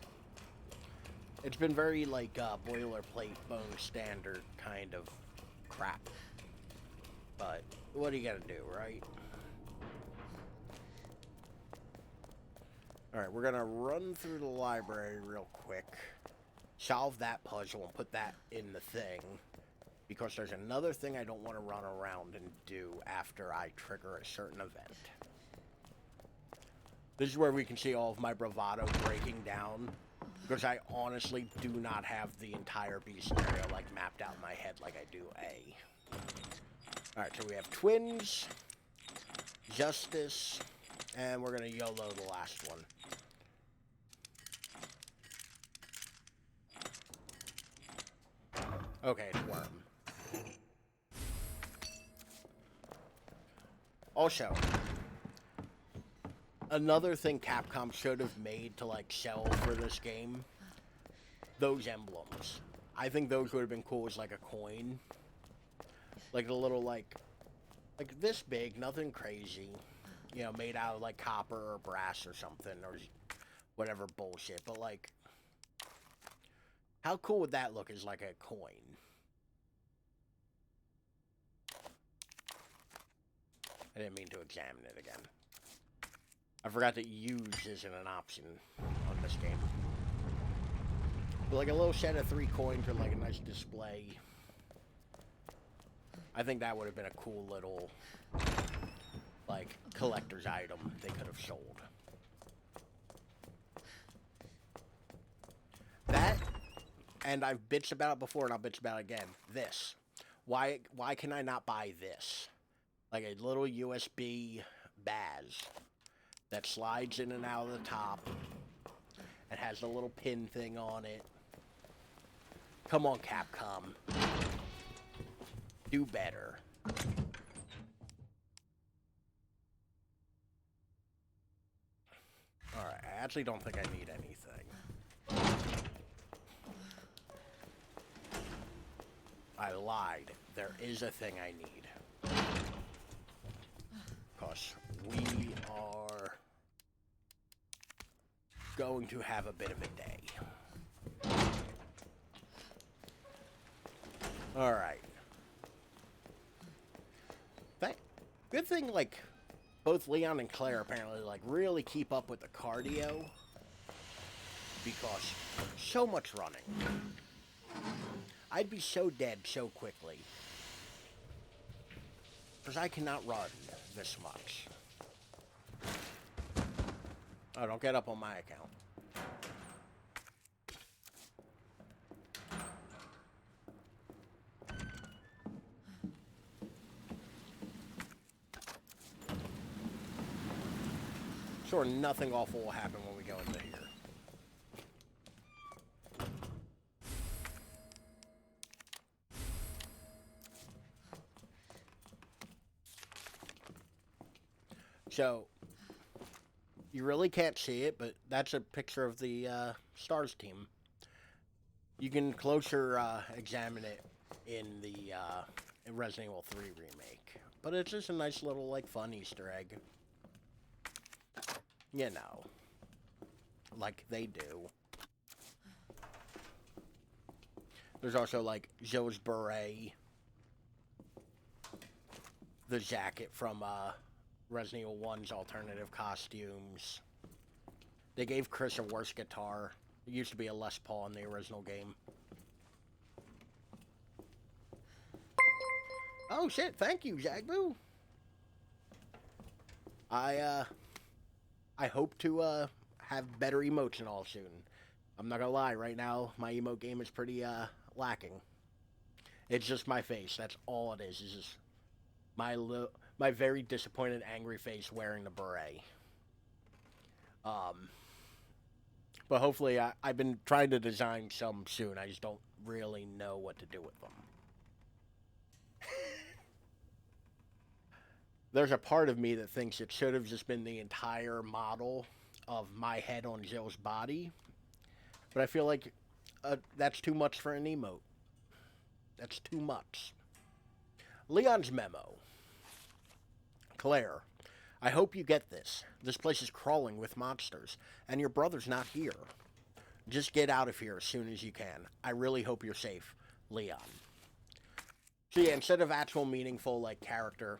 It's been very, like, boilerplate, bone standard kind of crap. But, what do you gotta do, right? Alright, we're gonna run through the library real quick, solve that puzzle, and put that in the thing, because there's another thing I don't want to run around and do after I trigger a certain event. This is where we can see all of my bravado breaking down, because I honestly do not have the entire B scenario, like, mapped out in my head like I do A. Alright, so we have twins, justice, and we're gonna YOLO the last one. Okay, it's worm. Also, another thing Capcom should have made to, like, sell for this game, those emblems. I think those would have been cool as, like, a coin. Like, a little, like this big, nothing crazy. You know, made out of, like, copper or brass or something, or whatever bullshit. But, like, how cool would that look as, like, a coin? I didn't mean to examine it again. I forgot that use isn't an option on this game. But, like, a little set of 3 coins or, like, a nice display. I think that would have been a cool little, like, collector's item they could have sold. That, and I've bitched about it before and I'll bitch about it again. This. Why can I not buy this? Like a little USB Baz that slides in and out of the top and has a little pin thing on it. Come on, Capcom. Do better. Alright, I actually don't think I need anything. I lied. There is a thing I need. Because we are going to have a bit of a day. Alright. Good thing, like, both Leon and Claire apparently, like, really keep up with the cardio. Because so much running. I'd be so dead so quickly. Because I cannot run this much. Oh, don't get up on my account. sure nothing awful will happen when we go into here. So, you really can't see it, but that's a picture of the STARS team. You can closer examine it in the Resident Evil 3 remake. But it's just a nice little, like, fun Easter egg. You know. Like they do. There's also, like, Joe's beret. The jacket from Resident Evil 1's alternative costumes. They gave Chris a worse guitar. It used to be a Les Paul in the original game. Oh shit, thank you, Zagboo. I hope to have better emotes and all soon. I'm not gonna lie, right now my emote game is pretty lacking. It's just my face, that's all it is. It's just my very disappointed angry face wearing the beret. But hopefully I've been trying to design some soon. I just don't really know what to do with them. There's a part of me that thinks it should have just been the entire model of my head on Jill's body. But I feel like that's too much for an emote. That's too much. Leon's memo. Claire, I hope you get this. This place is crawling with monsters, and your brother's not here. Just get out of here as soon as you can. I really hope you're safe. Leon. So yeah, instead of actual meaningful, like, character,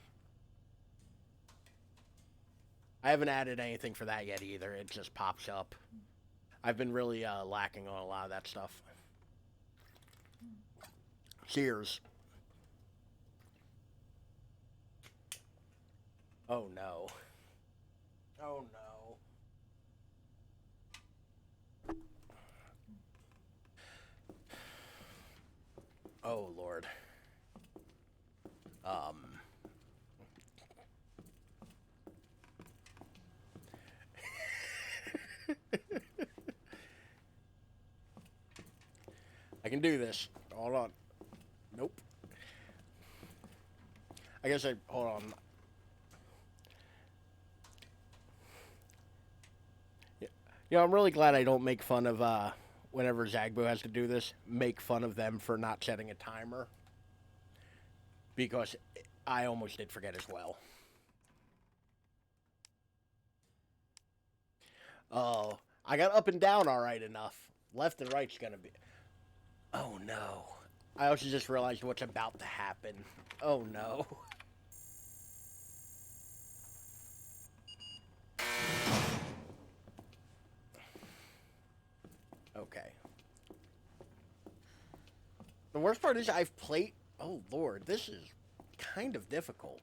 I haven't added anything for that yet either. It just pops up. I've been really lacking on a lot of that stuff. Cheers. Oh no. Oh no. Oh Lord. I can do this. Hold on. Nope. I guess hold on. Yeah. You know, I'm really glad I don't make fun of, whenever Zagboo has to do this, make fun of them for not setting a timer. Because I almost did forget as well. Oh, I got up and down alright enough. Left and right's gonna be... Oh no. I also just realized what's about to happen. Oh no. Okay. The worst part is I've played... Oh Lord, this is kind of difficult.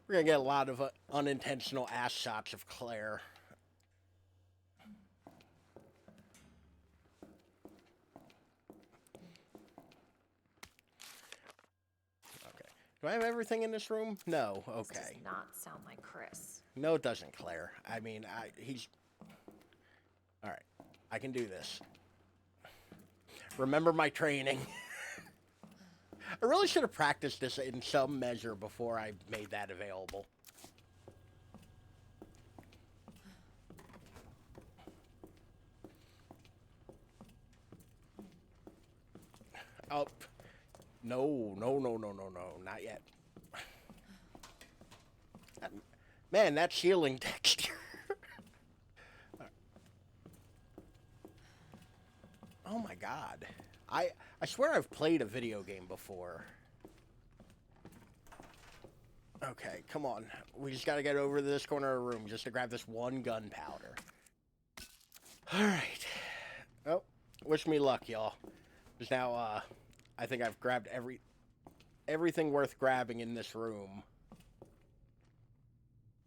We're gonna get a lot of unintentional ass shots of Claire. Okay. Do I have everything in this room? No. Okay. This does not sound like Chris. No, it doesn't, Claire. I mean, he's... Alright. I can do this. Remember my training. I really should have practiced this in some measure before I made that available. Oh, no, not yet. Man, that ceiling texture. Oh my god. I swear I've played a video game before. Okay, come on. We just gotta get over to this corner of the room just to grab this one gunpowder. Alright. Oh, wish me luck, y'all. Because now, I think I've grabbed everything worth grabbing in this room.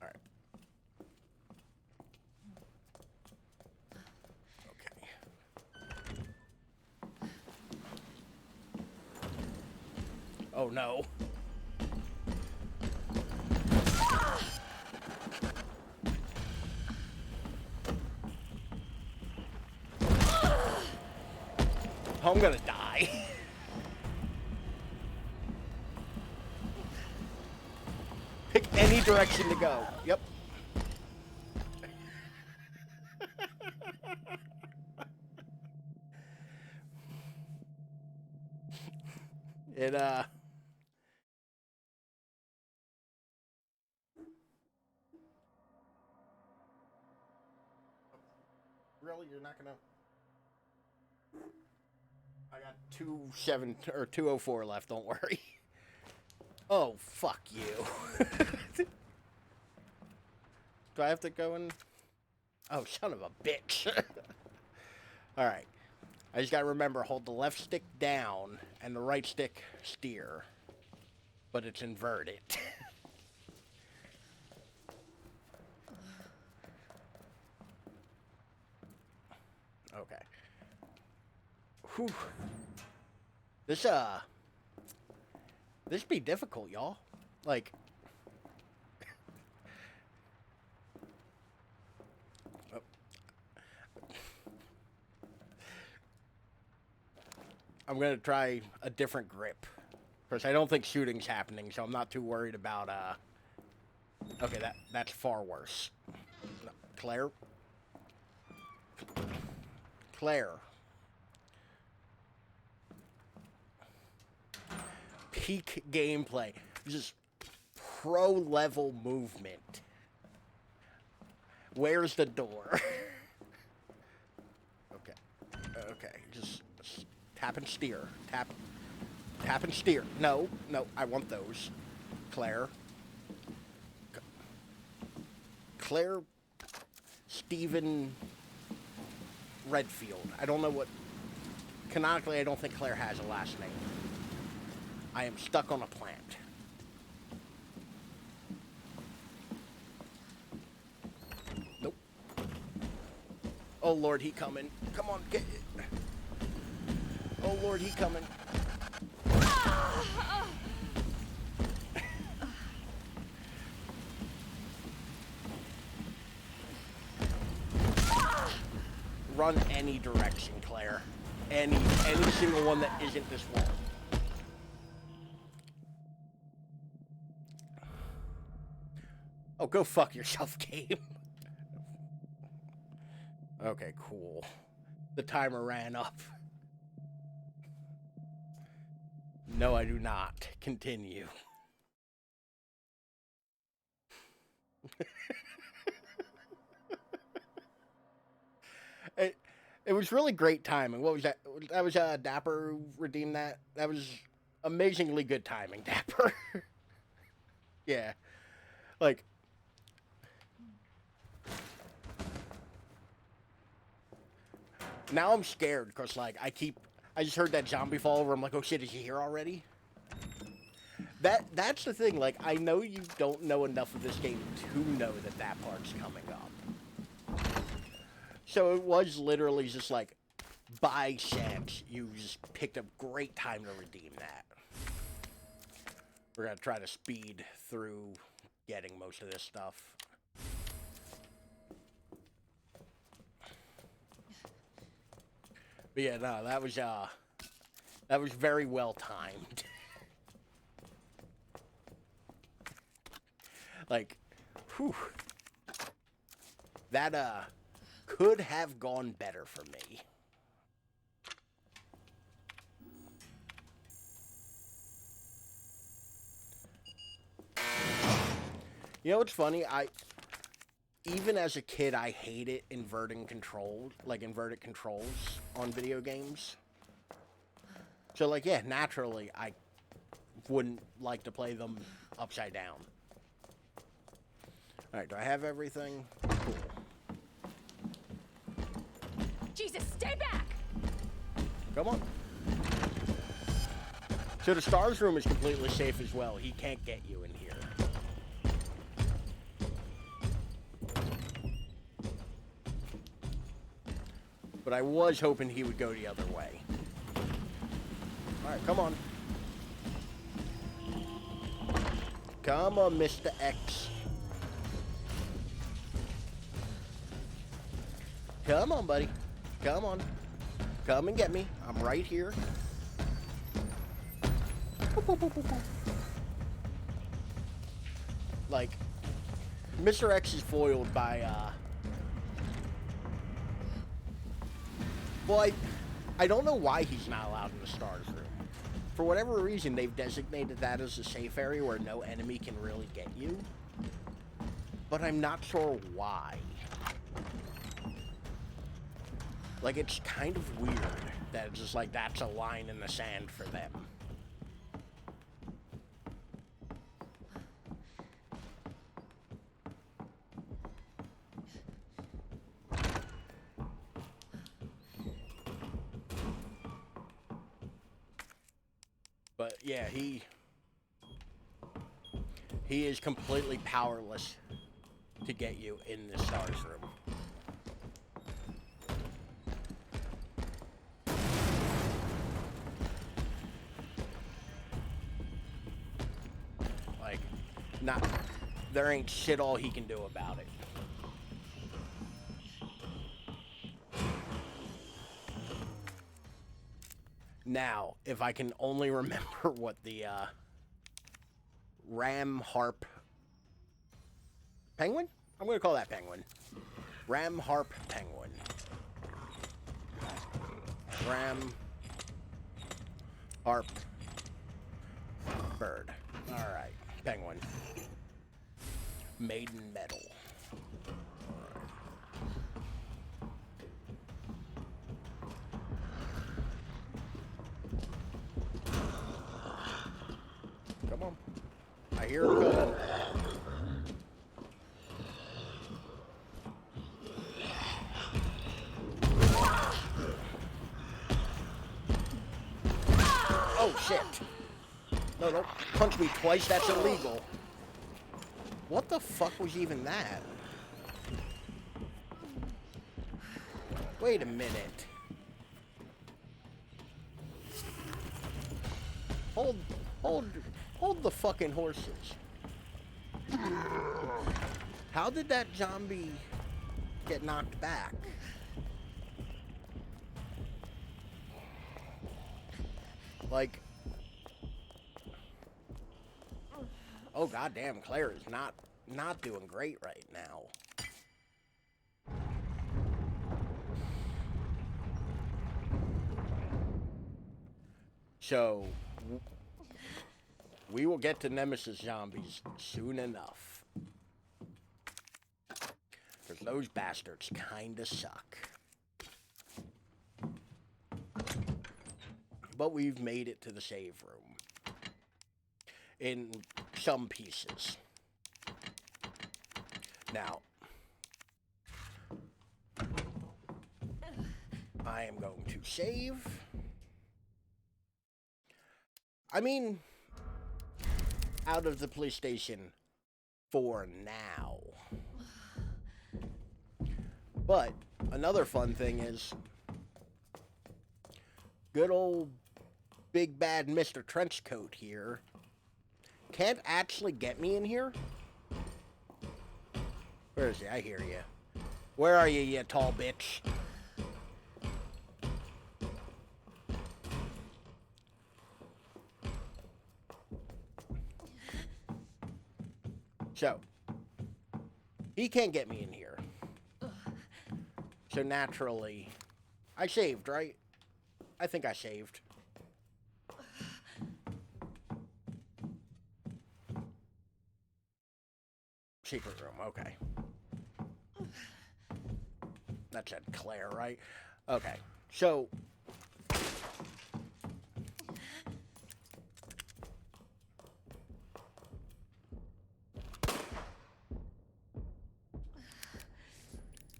Alright. Okay. Oh no. I'm gonna die. Pick any direction to go. Yep. It, Really? You're not gonna... I got 204 left, don't worry. Oh, fuck you. Do I have to go in? Oh, son of a bitch. Alright. I just gotta remember, hold the left stick down and the right stick steer. But it's inverted. Okay. Whew. This be difficult, y'all. Like... Oh. I'm gonna try a different grip. Of course, I don't think shooting's happening, so I'm not too worried about, Okay, that's far worse. No, Claire? Claire. Peak gameplay. Just pro-level movement. Where's the door? Okay, just tap and steer. Tap and steer. No, I want those. Claire. Claire Stephen Redfield. I don't know what... Canonically, I don't think Claire has a last name. I am stuck on a plant. Nope. Oh, Lord, he coming. Come on, get it. Oh, Lord, he coming. Run any direction, Claire. Any single one that isn't this wall. Oh, go fuck yourself, game. Okay, cool. The timer ran up. No, I do not. Continue. It was really great timing. What was that? That was Dapper who redeemed that. That was amazingly good timing, Dapper. Yeah. Like... Now I'm scared, because, like, I just heard that zombie fall over. I'm like, oh shit, is he here already? That's the thing, like, I know you don't know enough of this game to know that part's coming up. So it was literally just, like, by chance, you just picked a great time to redeem that. We're gonna try to speed through getting most of this stuff. But yeah, no, that was very well timed. Like, whew. That, could have gone better for me. You know what's funny? Even as a kid, I hated inverted controls on video games. So, like, yeah, naturally, I wouldn't like to play them upside down. Alright, do I have everything? Cool. Jesus, stay back! Come on. So the stars room is completely safe as well. He can't get you in here. But I was hoping he would go the other way. Alright, come on. Come on, Mr. X. Come on, buddy. Come on. Come and get me. I'm right here. Like, Mr. X is foiled by, well, I don't know why he's not allowed in the stars room. For whatever reason, they've designated that as a safe area where no enemy can really get you. But I'm not sure why. Like, it's kind of weird that it's just like that's a line in the sand for them. But yeah, he is completely powerless to get you in the stars room. Like, there ain't shit all he can do about it. Now, if I can only remember what the ram harp penguin? I'm going to call that penguin. Ram harp penguin. Ram harp bird. Alright, penguin. Maiden metal. Come on. I hear him coming. Oh, shit. No, don't punch me twice. That's illegal. What the fuck was even that? Wait a minute. Hold the fucking horses. How did that zombie get knocked back? Like, oh goddamn, Claire is not doing great right now. So, we will get to Nemesis zombies soon enough. Because those bastards kinda suck. But we've made it to the save room. In some pieces. Now, I am going to save. I mean, out of the police station for now. But another fun thing is good old big bad Mr. Trenchcoat here can't actually get me in here. Where is he? I hear you. Where are you, you tall bitch? So, he can't get me in here. So naturally, I saved, right? I think I saved. Secret room, okay. That said Claire, right? Okay, so...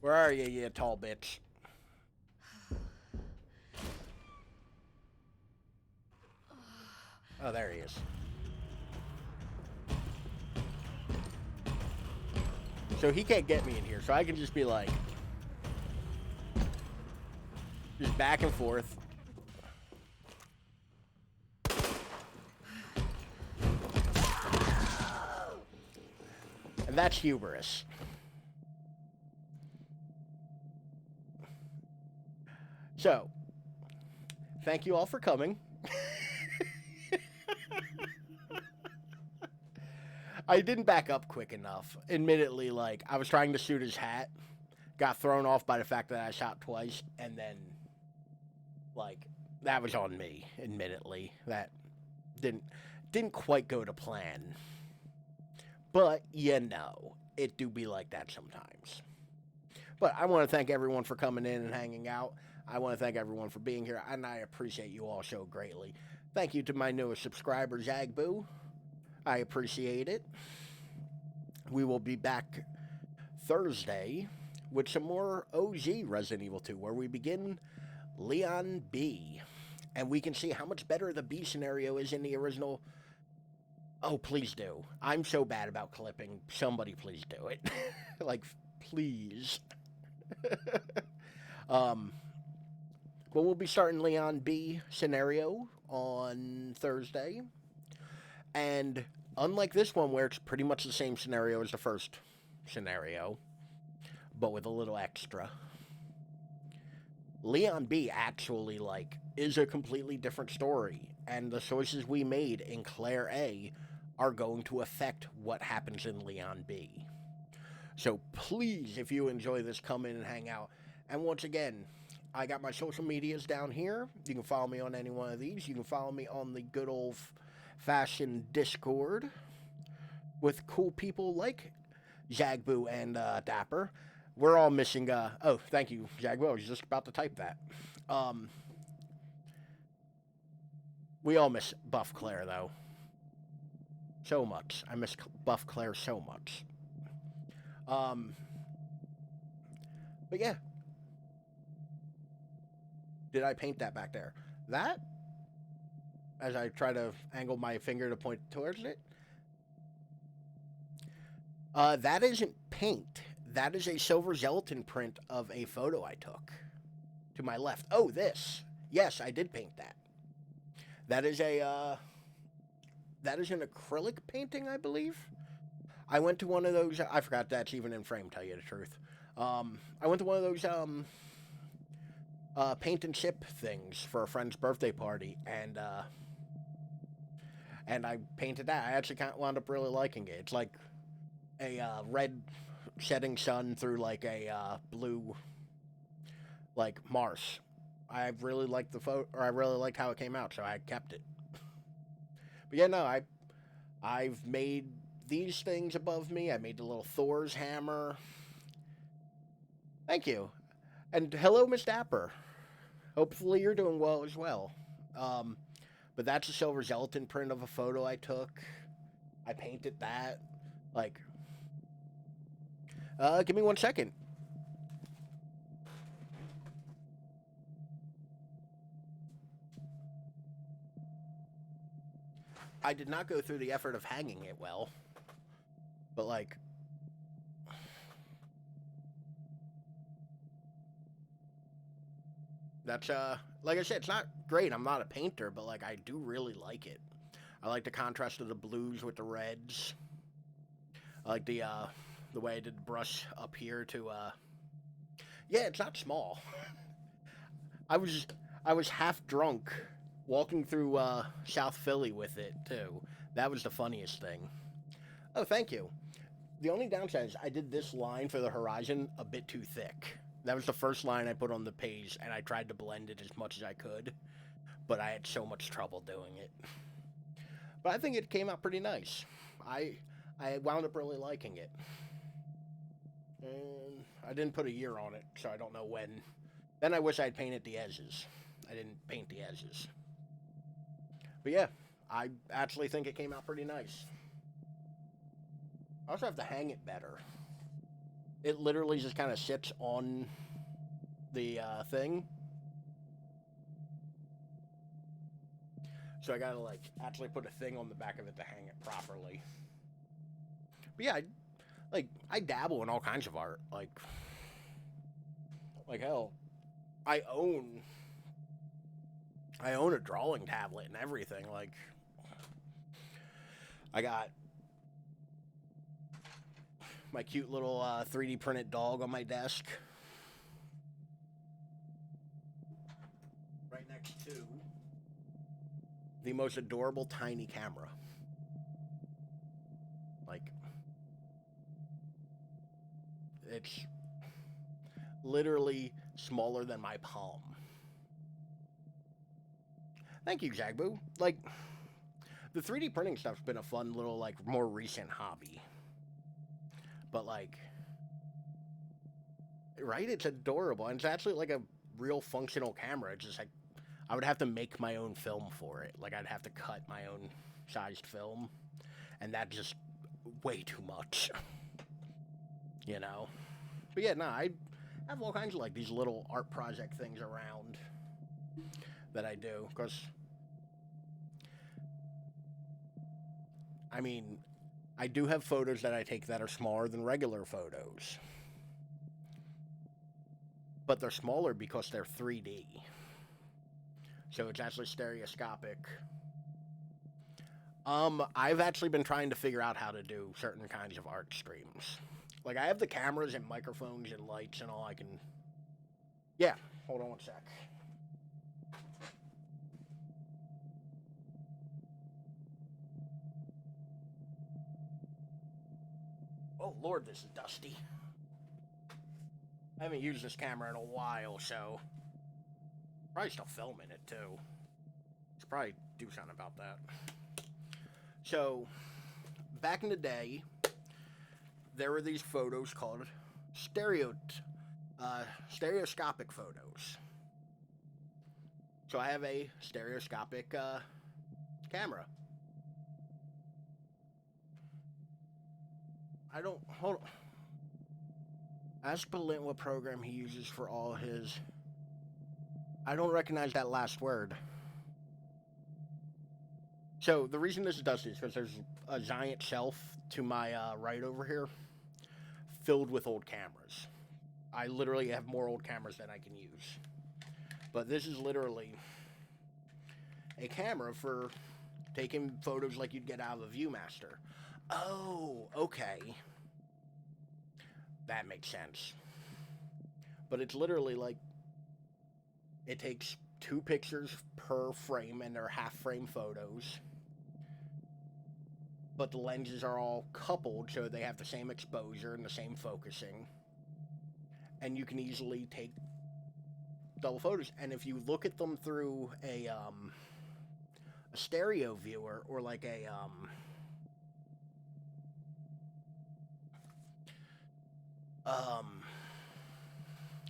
Where are you, you tall bitch? Oh, there he is. So he can't get me in here, so I can just be like... just back and forth. That's hubris. So, thank you all for coming. I didn't back up quick enough. Admittedly, like, I was trying to shoot his hat, got thrown off by the fact that I shot twice, and then, like, that was on me, admittedly. That didn't quite go to plan. But, you know, it do be like that sometimes. But I want to thank everyone for coming in and hanging out. I want to thank everyone for being here, and I appreciate you all so greatly. Thank you to my newest subscriber, Zagboo. I appreciate it. We will be back Thursday with some more OG Resident Evil 2, where we begin Leon B. And we can see how much better the B scenario is in the original. Oh, please do. I'm so bad about clipping. Somebody please do it. Like, please. But we'll be starting Leon B scenario on Thursday. And unlike this one, where it's pretty much the same scenario as the first scenario, but with a little extra, Leon B actually, like, is a completely different story. And the choices we made in Claire A are going to affect what happens in Leon B. So please, if you enjoy this, come in and hang out. And once again, I got my social medias down here. You can follow me on any one of these. You can follow me on the good old-fashioned Discord with cool people like Zagboo and Dapper. We're all missing... oh, thank you, Zagboo. I was just about to type that. We all miss Buff Claire, though. So much. I miss Buff Claire so much. But yeah. Did I paint that back there? That, as I try to angle my finger to point towards it, that isn't paint. That is a silver gelatin print of a photo I took. To my left. Oh, this. Yes, I did paint that. That is a, that is an acrylic painting, I believe. I went to one of those, I forgot that's even in frame, tell you the truth. I went to one of those, paint and chip things for a friend's birthday party, and I painted that. I actually kind of wound up really liking it. It's like a red setting sun through like a blue, like, marsh. I really liked the photo, or I really liked how it came out, so I kept it. But yeah, no, I've made these things above me. I made the little Thor's hammer. Thank you. And hello, Miss Dapper. Hopefully you're doing well as well. But that's a silver gelatin print of a photo I took. I painted that. Like, give me 1 second. I did not go through the effort of hanging it well. But, like, that's, like I said, it's not great. I'm not a painter, but, like, I do really like it. I like the contrast of the blues with the reds. I like the way I did the brush up here to, yeah, it's not small. I was half drunk walking through, South Philly with it, too. That was the funniest thing. Oh, thank you. The only downside is I did this line for the horizon a bit too thick. That was the first line I put on the page, and I tried to blend it as much as I could, but I had so much trouble doing it. But I think it came out pretty nice. I wound up really liking it. And I didn't put a year on it, so I don't know when. Then I wish I'd painted the edges. I didn't paint the edges. But yeah, I actually think it came out pretty nice. I also have to hang it better. It literally just kind of sits on the thing. So I gotta, like, actually put a thing on the back of it to hang it properly. But yeah, I dabble in all kinds of art. Like hell, I own a drawing tablet and everything. Like, I got my cute little 3D printed dog on my desk. Right next to the most adorable tiny camera. Like, it's literally smaller than my palm. Thank you, Jagboo. Like, the 3D printing stuff's been a fun little, like, more recent hobby. But, like, right? It's adorable. And it's actually, like, a real functional camera. It's just, like, I would have to make my own film for it. Like, I'd have to cut my own sized film. And that's just way too much. You know? But, yeah, I have all kinds of, like, these little art project things around that I do. Because, I mean, I do have photos that I take that are smaller than regular photos. But they're smaller because they're 3D. So it's actually stereoscopic. I've actually been trying to figure out how to do certain kinds of art streams. Like, I have the cameras and microphones and lights and all I can... Yeah, hold on one sec. Oh, Lord, this is dusty. I haven't used this camera in a while, so... Probably still filming it, too. Should probably do something about that. So, back in the day, there were these photos called stereoscopic photos. So I have a stereoscopic camera. Hold on. Ask Balint what program he uses for all his... I don't recognize that last word. So, the reason this is dusty is because there's a giant shelf to my right over here filled with old cameras. I literally have more old cameras than I can use. But this is literally a camera for taking photos like you'd get out of a Viewmaster. Oh, okay. That makes sense. But it's literally like, it takes 2 pictures per frame, and they're half-frame photos. But the lenses are all coupled, so they have the same exposure and the same focusing. And you can easily take double photos. And if you look at them through a stereo viewer, or like a...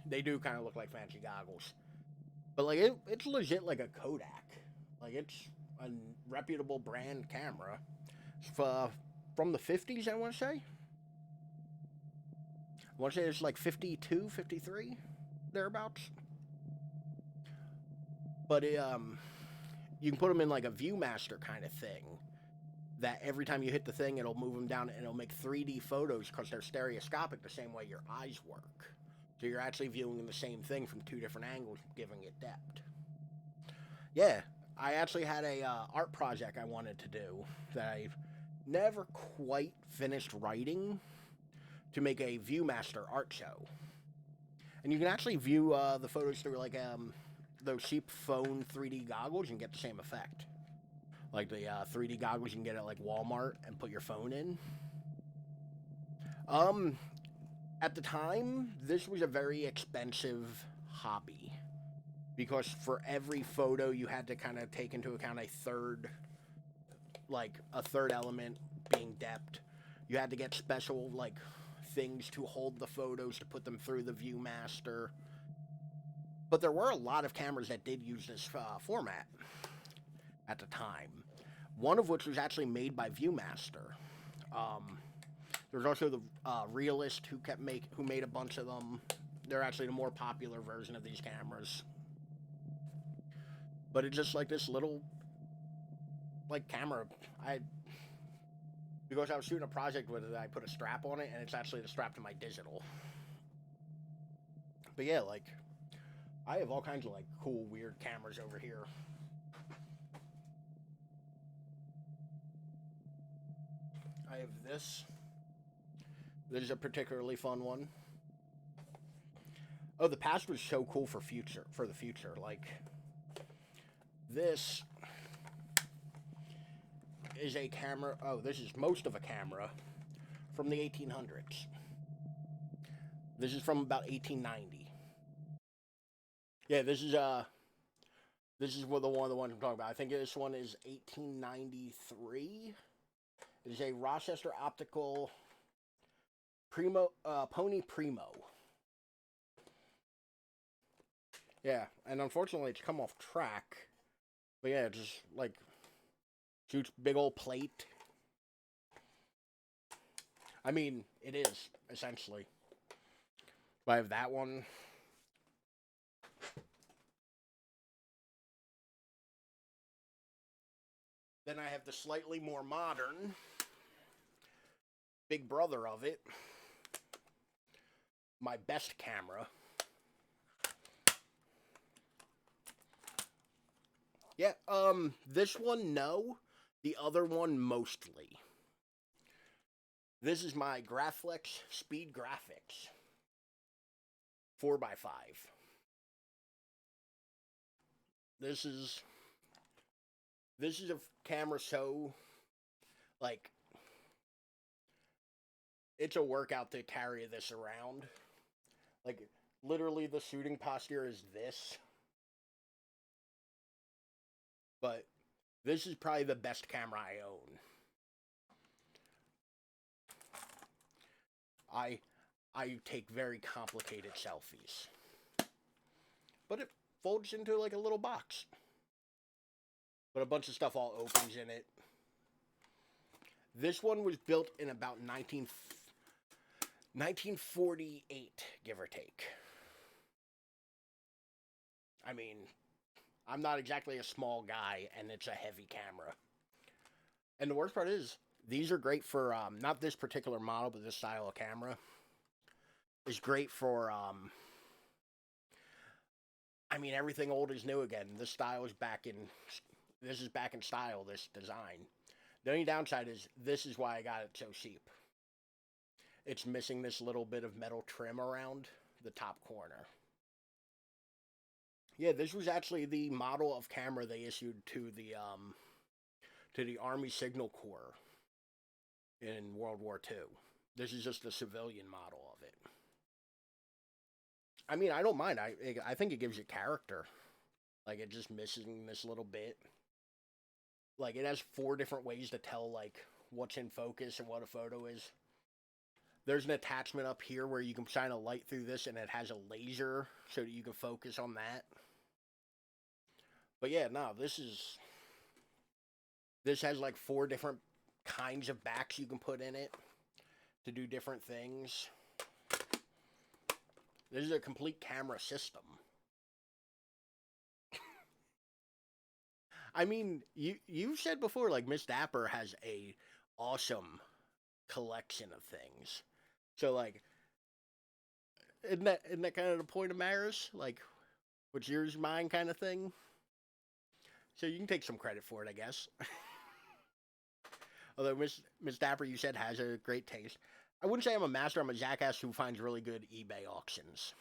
they do kind of look like fancy goggles. But, like, it's legit like a Kodak. Like, it's a reputable brand camera. It's from the 50s, I want to say. I want to say it's like 52, 53, thereabouts. But, you can put them in, like, a Viewmaster kind of thing. That every time you hit the thing, it'll move them down, and it'll make 3D photos because they're stereoscopic the same way your eyes work. So you're actually viewing the same thing from 2 different angles, giving it depth. Yeah, I actually had a art project I wanted to do that I never quite finished writing to make a Viewmaster art show. And you can actually view the photos through like those cheap phone 3D goggles and get the same effect. Like the 3D goggles you can get at like Walmart and put your phone in. At the time, this was a very expensive hobby. Because for every photo, you had to kind of take into account a third element being depth. You had to get special, like, things to hold the photos to put them through the Viewmaster. But there were a lot of cameras that did use this format at the time. One of which was actually made by Viewmaster. There's also the Realist who made a bunch of them. They're actually the more popular version of these cameras. But it's just like this little, like, camera. Because I was shooting a project with it, I put a strap on it, and it's actually the strap to my digital. But yeah, like, I have all kinds of, like, cool, weird cameras over here. I have this This is a particularly fun one. Oh, the past was so cool for the future. Like, this is a camera. Oh, this is most of a camera from the 1800s. This is from about 1890. Yeah, this is one of the ones I'm talking about. I think this one is 1893. It is a Rochester Optical Pony Primo. Yeah, and unfortunately it's come off track. But yeah, just like shoots big old plate. I mean, it is, essentially. But I have that one. Then I have the slightly more modern big brother of it. My best camera. Yeah, this one, no. The other one, mostly. This is my Graflex Speed Graphics 4x5. This is a camera so, like, it's a workout to carry this around. Like, literally the shooting posture is this. But this is probably the best camera I own. I take very complicated selfies. But it folds into like a little box. But a bunch of stuff all opens in it. This one was built in about 1948, give or take. I mean, I'm not exactly a small guy, and it's a heavy camera. And the worst part is, these are great for, not this particular model, but this style of camera is great for, I mean, everything old is new again. This style is back in, this is back in style, this design. The only downside is, this is why I got it so cheap. It's missing this little bit of metal trim around the top corner. Yeah, this was actually the model of camera they issued to the Army Signal Corps in World War II. This is just the civilian model of it. I mean, I don't mind. I think it gives you character. Like, it just missing this little bit. Like, it has 4 different ways to tell, like, what's in focus and what a photo is. There's an attachment up here where you can shine a light through this, and it has a laser so that you can focus on that. But yeah, no, this has like 4 different kinds of backs you can put in it to do different things. This is a complete camera system. I mean, you said before, like, Miss Dapper has a awesome collection of things. So, like, isn't that kind of the point of Maris? Like, what's yours, mine kind of thing? So you can take some credit for it, I guess. Although Miss Dapper, you said, has a great taste. I wouldn't say I'm a master. I'm a jackass who finds really good eBay auctions.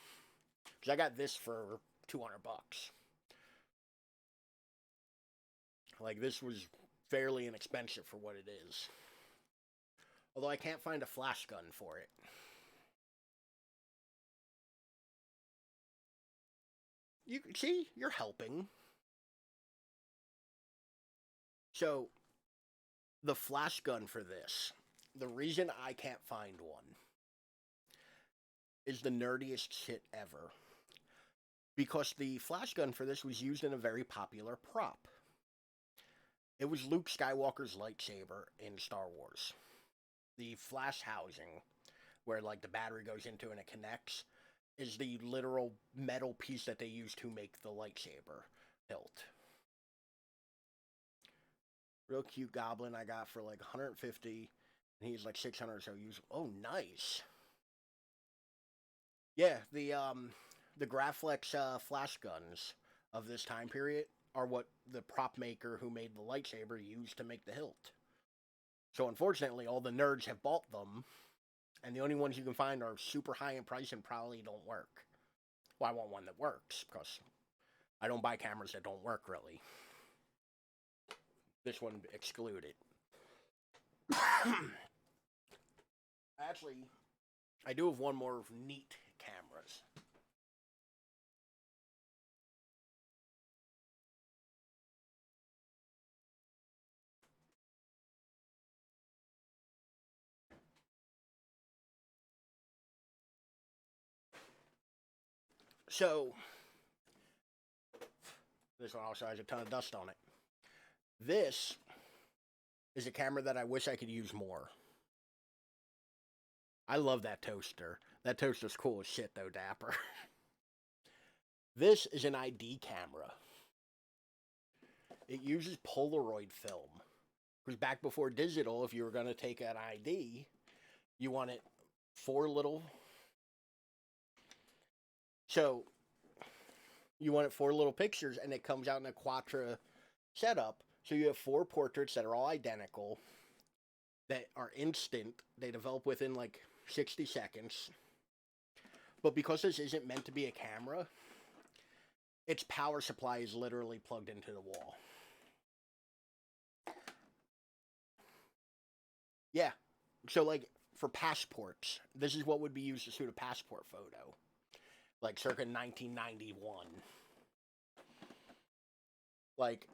Because I got this for $200. Like, this was fairly inexpensive for what it is. Although I can't find a flash gun for it. You see, you're helping. So, the flash gun for this, the reason I can't find one is the nerdiest shit ever. Because the flash gun for this was used in a very popular prop. It was Luke Skywalker's lightsaber in Star Wars. The flash housing, where like the battery goes into and it connects, is the literal metal piece that they use to make the lightsaber hilt. Real cute goblin I got for like 150, and he's like 600 or so used. Oh, nice. Yeah, the Graflex flash guns of this time period are what the prop maker who made the lightsaber used to make the hilt. So unfortunately, all the nerds have bought them And the only ones you can find are super high in price and probably don't work. Well, I want one that works, because I don't buy cameras that don't work, really. This one excluded. Actually, I do have one more of neat cameras. So, this one also has a ton of dust on it. This is a camera that I wish I could use more. I love that toaster. That toaster's cool as shit, though, Dapper. This is an ID camera. It uses Polaroid film. Because back before digital, if you were going to take an ID, you want it 4 little... So, you want it 4 little pictures, and it comes out in a Quattro setup. So you have 4 portraits that are all identical, that are instant. They develop within like 60 seconds. But because this isn't meant to be a camera, its power supply is literally plugged into the wall. Yeah. So, like, for passports, this is what would be used to shoot a passport photo. Like, circa 1991. Like,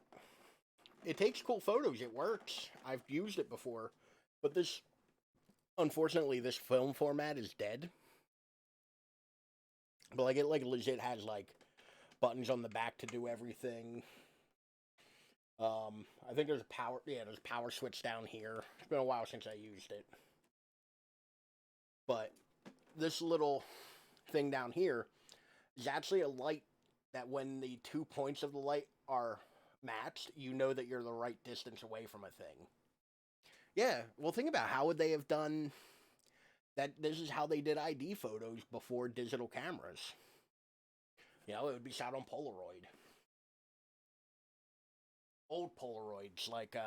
it takes cool photos. It works. I've used it before. But this, unfortunately, this film format is dead. But, like, it, like, legit has, like, buttons on the back to do everything. I think there's a power switch down here. It's been a while since I used it. But this little thing down here is actually a light that when the 2 points of the light are matched, you know that you're the right distance away from a thing. Yeah, well, think about how would they have done that. This is how they did ID photos before digital cameras. You know, it would be shot on Polaroid. Old Polaroids, like,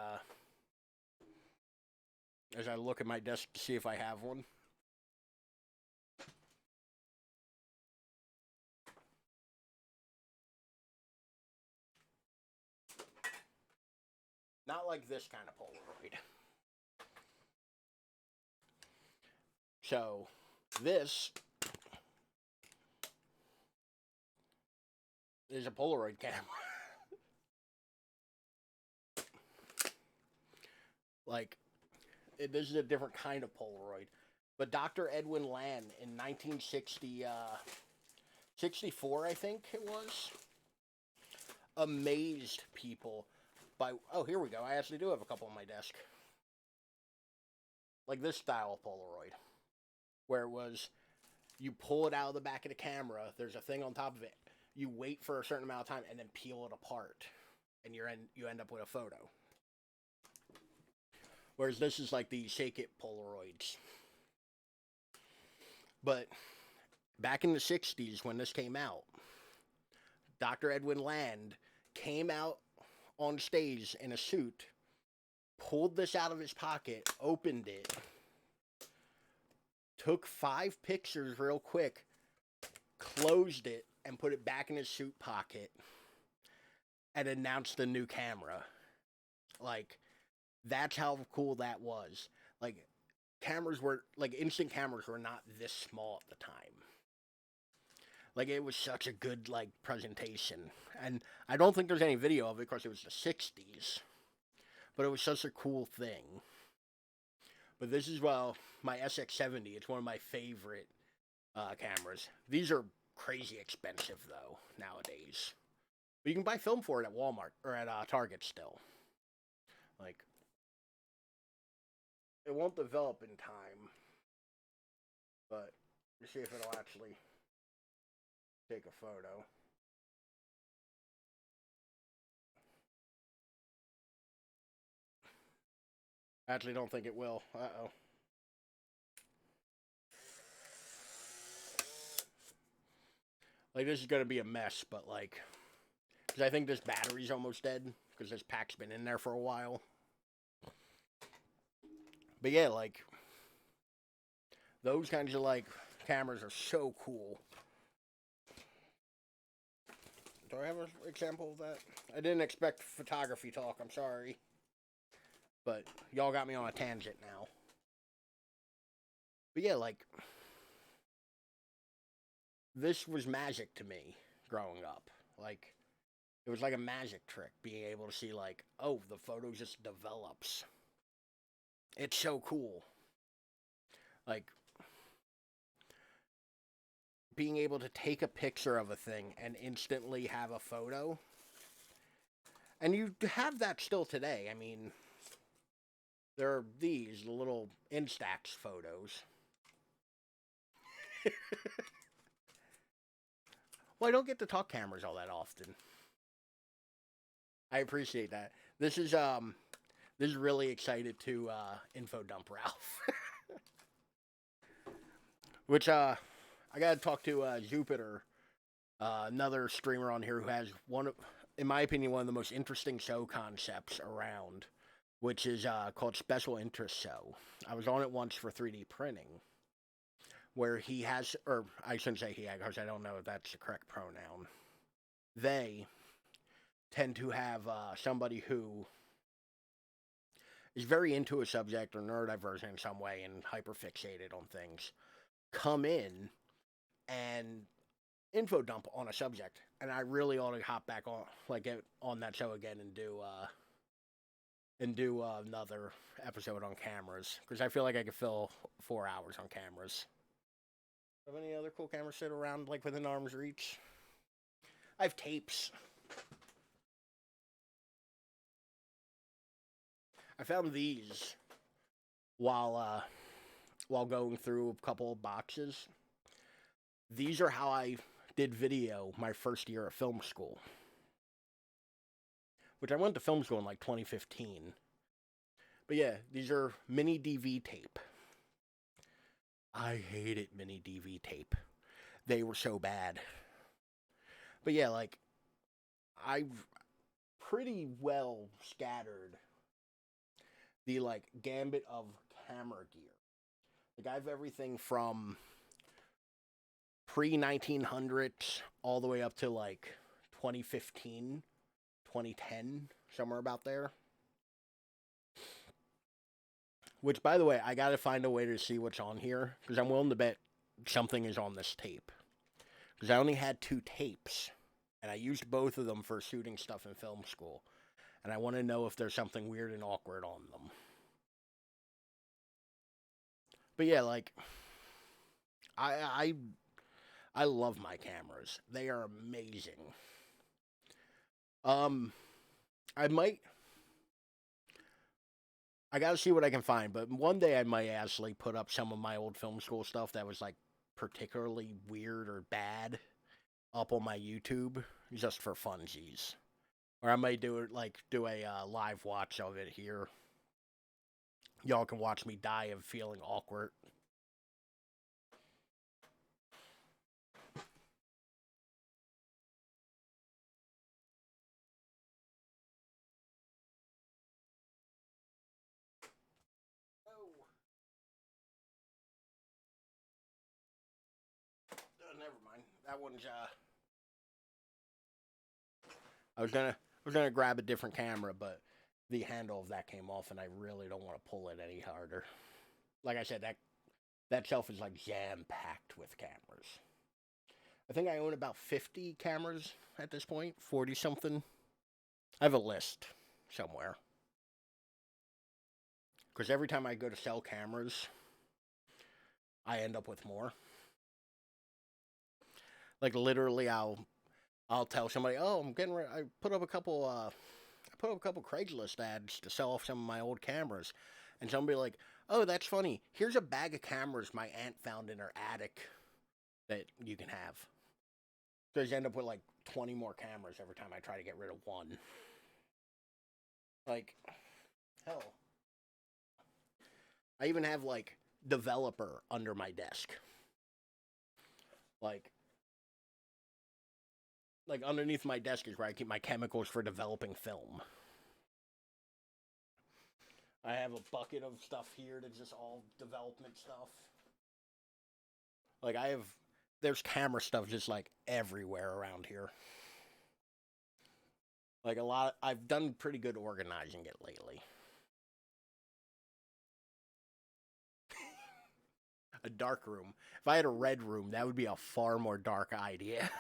as I look at my desk to see if I have one. Not like this kind of Polaroid. So, this is a Polaroid camera. Like, this is a different kind of Polaroid. But Dr. Edwin Land in 1964, I think it was, amazed people by... Oh, here we go. I actually do have a couple on my desk. Like this style of Polaroid. Where it was, you pull it out of the back of the camera, there's a thing on top of it. You wait for a certain amount of time and then peel it apart. And you end up with a photo. Whereas this is like the Shake It Polaroids. But back in the 60s when this came out, Dr. Edwin Land came out on stage in a suit, pulled this out of his pocket, opened it, took 5 pictures real quick, closed it, and put it back in his suit pocket, and announced the new camera. Like... That's how cool that was. Like, instant cameras were not this small at the time. Like, it was such a good, like, presentation. And I don't think there's any video of it because it was the 60s. But it was such a cool thing. But this is, well, my SX70. It's one of my favorite cameras. These are crazy expensive, though, nowadays. But you can buy film for it at Walmart, or at Target still. Like... It won't develop in time, but let's see if it'll actually take a photo. I actually don't think it will. Uh-oh. Like, this is going to be a mess, but like, because I think this battery's almost dead, because this pack's been in there for a while. But yeah, like, Those kinds of, like, cameras are so cool. Do I have an example of that? I didn't expect photography talk, I'm sorry. But y'all got me on a tangent now. But yeah, like, this was magic to me growing up. Like, it was like a magic trick, being able to see, like, oh, the photo just develops. It's so cool. Like, being able to take a picture of a thing and instantly have a photo. And you have that still today. I mean, there are these little Instax photos. Well, I don't get to talk cameras all that often. I appreciate that. This is really excited to info dump Ralph. Which I gotta talk to Jupiter, another streamer on here who has in my opinion, one of the most interesting show concepts around, which is called Special Interest Show. I was on it once for 3D printing, where he has, or I shouldn't say he, because I don't know if that's the correct pronoun. They tend to have somebody who is very into a subject or neurodivergent in some way and hyperfixated on things come in and info dump on a subject. And I really ought to hop back on, like, get on that show again and do another episode on cameras, because I feel like I could fill 4 hours on cameras. Have any other cool cameras sit around, like, within arm's reach? I have tapes. I found these while going through a couple of boxes. These are how I did video my first year at film school. Which I went to film school in like 2015. But yeah, these are mini DV tape. I hated mini DV tape. They were so bad. But yeah, like, I've pretty well scattered the, like, gambit of camera gear. Like, I have everything from pre-1900s all the way up to, like, 2015, 2010, somewhere about there. Which, by the way, I gotta find a way to see what's on here, because I'm willing to bet something is on this tape. Because I only had 2 tapes, and I used both of them for shooting stuff in film school. And I want to know if there's something weird and awkward on them. But yeah, like, I love my cameras. They are amazing. I gotta see what I can find, but one day I might actually put up some of my old film school stuff that was, like, particularly weird or bad up on my YouTube, just for funsies. Or I might do it, like, do a live watch of it here. Y'all can watch me die of feeling awkward. Never mind. That one's I was gonna grab a different camera, but the handle of that came off, and I really don't want to pull it any harder. Like I said, that shelf is, like, jam-packed with cameras. I think I own about 50 cameras at this point, 40-something. I have a list somewhere. Because every time I go to sell cameras, I end up with more. Like, literally, I'll tell somebody, oh, I put up a couple Craigslist ads to sell off some of my old cameras. And somebody like, oh, that's funny. Here's a bag of cameras my aunt found in her attic that you can have. So I end up with, like, 20 more cameras every time I try to get rid of one. Like, hell. I even have, like, developer under my desk. Like, underneath my desk is where I keep my chemicals for developing film. I have a bucket of stuff here that's just all development stuff. Like, there's camera stuff just, like, everywhere around here. Like, I've done pretty good organizing it lately. A dark room. If I had a red room, that would be a far more dark idea.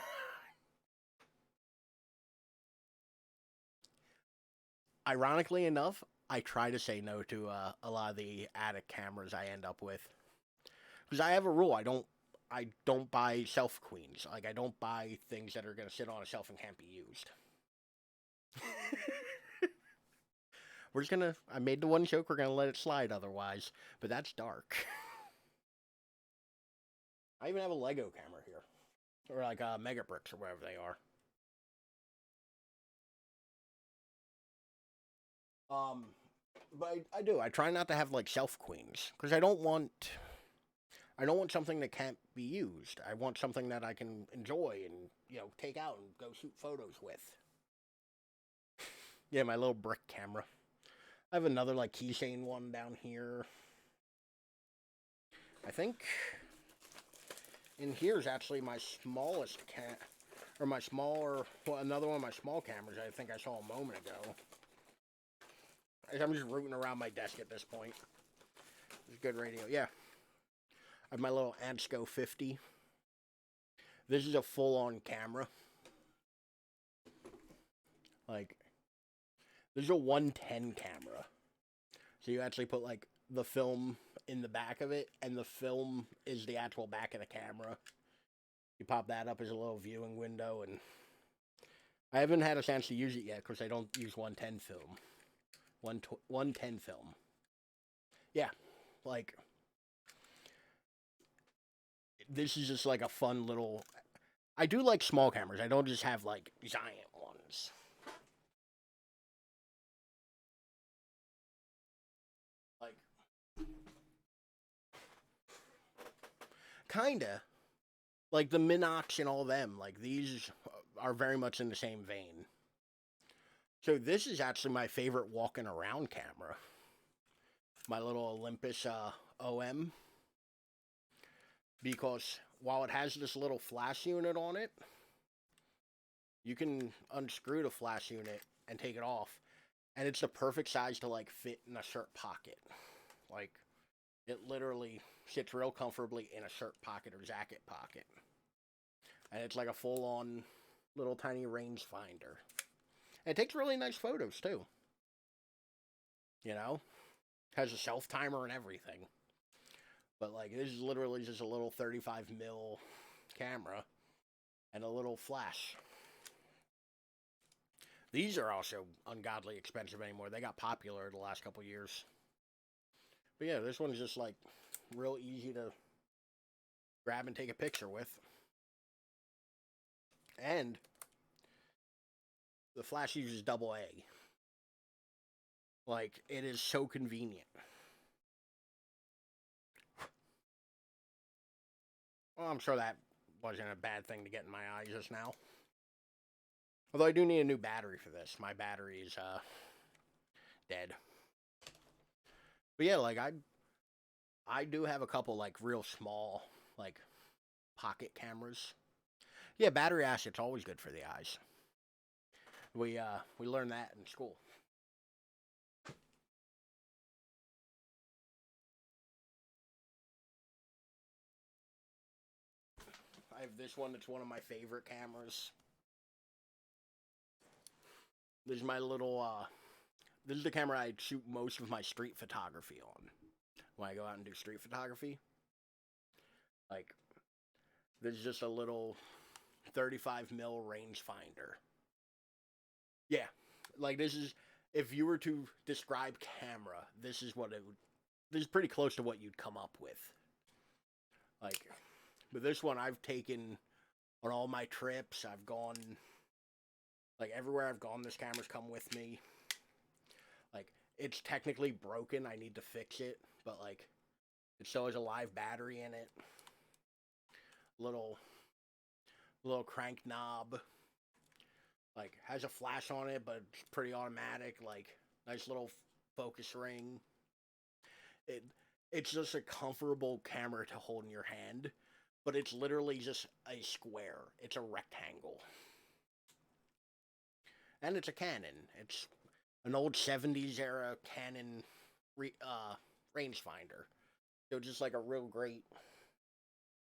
Ironically enough, I try to say no to a lot of the attic cameras I end up with. Because I have a rule, I don't buy shelf queens. Like, I don't buy things that are going to sit on a shelf and can't be used. I made the one joke, we're gonna let it slide otherwise. But that's dark. I even have a Lego camera here. Or like Mega Bricks or whatever they are. But I do. I try not to have like shelf queens. Because I don't want something that can't be used. I want something that I can enjoy and, take out and go shoot photos with. Yeah, my little brick camera. I have another like keychain one down here. I think in here is actually my smallest another one of my small cameras I think I saw a moment ago. I'm just rooting around my desk at this point. It's good radio. Yeah. I have my little Ansco 50. This is a full-on camera. Like, this is a 110 camera. So you actually put, like, the film in the back of it, and the film is the actual back of the camera. You pop that up as a little viewing window, and I haven't had a chance to use it yet, because I don't use 110 film. 110 film. Yeah, like, this is just like a fun little... I do like small cameras. I don't just have, like, giant ones. Like, kinda. Like, the Minox and all them, like, these are very much in the same vein. So this is actually my favorite walking around camera. My little Olympus OM. Because while it has this little flash unit on it, you can unscrew the flash unit and take it off. And it's the perfect size to, like, fit in a shirt pocket. Like, it literally sits real comfortably in a shirt pocket or jacket pocket. And it's like a full-on little tiny rangefinder. And it takes really nice photos, too. Has a shelf timer and everything. But, like, this is literally just a little 35mm camera and a little flash. These are also ungodly expensive anymore. They got popular the last couple years. But yeah, this one's just, like, real easy to grab and take a picture with. And the flash uses AA. Like, it is so convenient. Well, I'm sure that wasn't a bad thing to get in my eyes just now. Although I do need a new battery for this. My battery is, dead. But yeah, like, I do have a couple, like, real small, like, pocket cameras. Yeah, battery acid's always good for the eyes. We learned that in school. I have this one that's one of my favorite cameras. This is my little, this is the camera I shoot most of my street photography on. When I go out and do street photography. Like, this is just a little 35mm rangefinder. Yeah, like, this is, if you were to describe camera, this is pretty close to what you'd come up with. Like, but this one I've taken on all my trips. I've gone, like, everywhere I've gone, this camera's come with me. Like, it's technically broken, I need to fix it, but, like, it still has a live battery in it. Little crank knob. Like, has a flash on it, but it's pretty automatic. Like, nice little focus ring. It's just a comfortable camera to hold in your hand. but it's literally just a square. It's a rectangle. And it's a Canon. It's an old 70s era Canon rangefinder. So just like a real great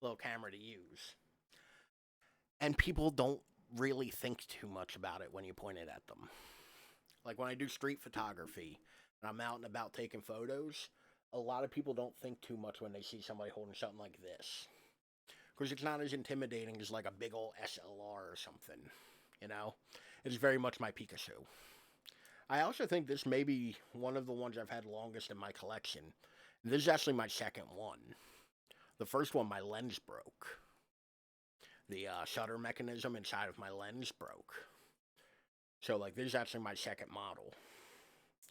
little camera to use. And people don't really think too much about it when you point it at them. Like when I do street photography and I'm out and about taking photos, a lot of people don't think too much when they see somebody holding something like this. Because it's not as intimidating as like a big old SLR or something, you know? It's very much my Picasso. I also think this may be one of the ones I've had longest in my collection. This is actually my second one. The first one, my lens broke. The shutter mechanism inside of my lens broke. So, like, this is actually my second model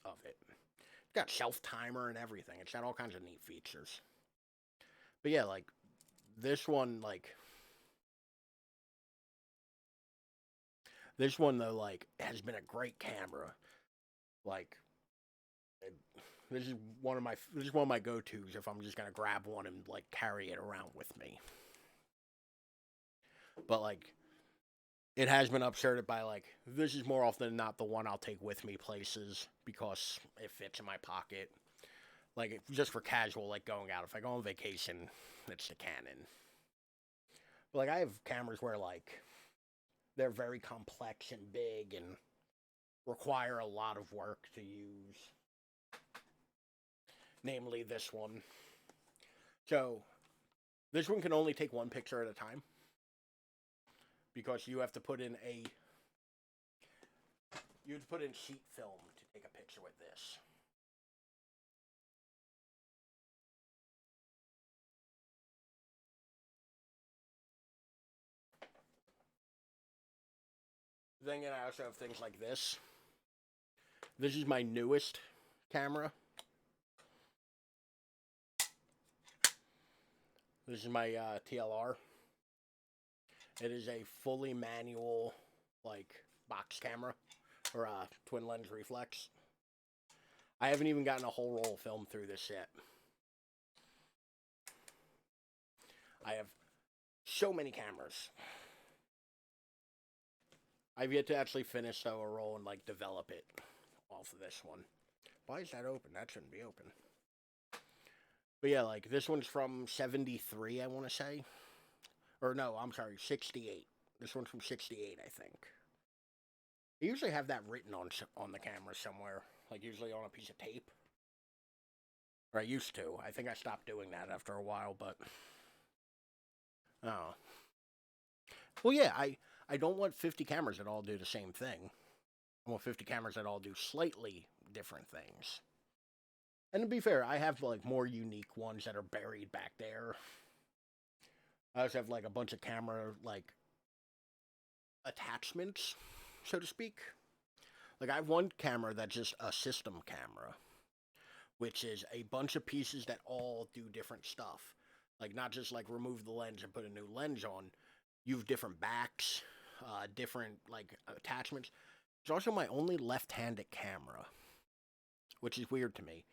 of it. It's got self-timer and everything. It's got all kinds of neat features. But yeah, like, this one, like... This one, though, like, has been a great camera. Like, this is one of my go-tos if I'm just gonna grab one and, like, carry it around with me. But, like, it has been upserted by, like, this is more often than not the one I'll take with me places because it fits in my pocket. Like, just for casual, like, going out. If I go on vacation, it's the Canon. But, like, I have cameras where, like, they're very complex and big and require a lot of work to use. Namely, this one. So, this one can only take one picture at a time. Because you have to put in sheet film to take a picture with this. Then again, I also have things like this. This is my newest camera. This is my TLR. It is a fully manual, like, box camera, or twin lens reflex. I haven't even gotten a whole roll of film through this yet. I have so many cameras. I've yet to actually finish, though, a roll and, like, develop it off of this one. Why is that open? That shouldn't be open. But yeah, like, this one's from 73, I want to say. Or no, I'm sorry, 68. This one's from 68, I think. I usually have that written on the camera somewhere. Like, usually on a piece of tape. Or I used to. I think I stopped doing that after a while, but... Oh. Well, yeah, I don't want 50 cameras that all do the same thing. I want 50 cameras that all do slightly different things. And to be fair, I have, like, more unique ones that are buried back there. I also have, like, a bunch of camera, like, attachments, so to speak. Like, I have one camera that's just a system camera, which is a bunch of pieces that all do different stuff. Like, not just, like, remove the lens and put a new lens on. You have different backs, different, like, attachments. It's also my only left-handed camera, which is weird to me.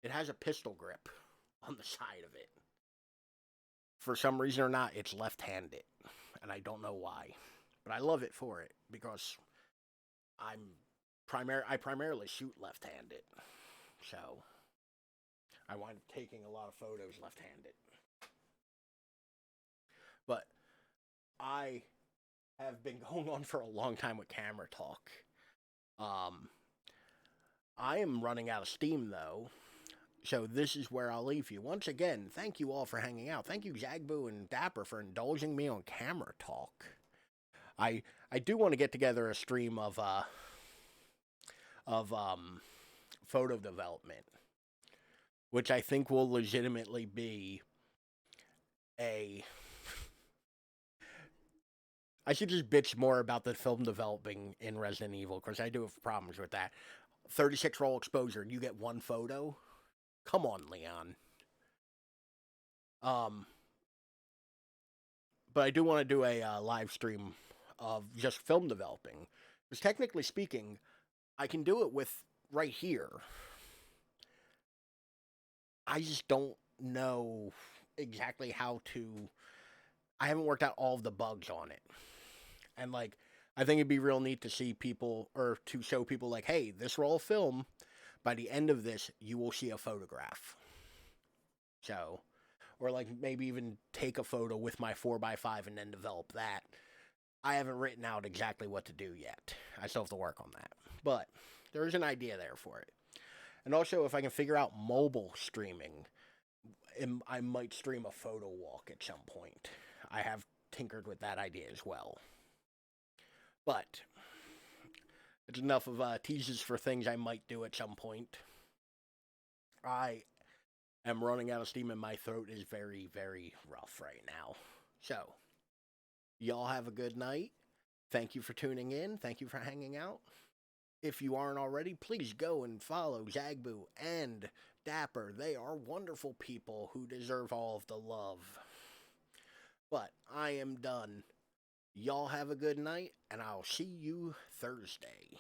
It has a pistol grip on the side of it. For some reason or not, it's left-handed, and I don't know why. But I love it for it, because I primarily shoot left-handed. So, I wind up taking a lot of photos left-handed. But I have been going on for a long time with camera talk. I am running out of steam, though. So this is where I'll leave you. Once again, thank you all for hanging out. Thank you, Zagboo and Dapper, for indulging me on camera talk. I do want to get together a stream of photo development, which I think will legitimately be a... I should just bitch more about the film developing in Resident Evil, because I do have problems with that. 36 roll exposure, and you get one photo? Come on, Leon. But I do want to do a live stream of just film developing. Because technically speaking, I can do it with right here. I just don't know exactly how to I haven't worked out all of the bugs on it. And like, I think it'd be real neat to see people, or to show people like, hey, this roll of film, by the end of this, you will see a photograph. So, or like maybe even take a photo with my 4x5 and then develop that. I haven't written out exactly what to do yet. I still have to work on that. But there's an idea there for it. And also, if I can figure out mobile streaming, I might stream a photo walk at some point. I have tinkered with that idea as well. But it's enough of teases for things I might do at some point. I am running out of steam and my throat is very, very rough right now. So, y'all have a good night. Thank you for tuning in. Thank you for hanging out. If you aren't already, please go and follow Zagboo and Dapper. They are wonderful people who deserve all of the love. But I am done. Y'all have a good night, and I'll see you Thursday.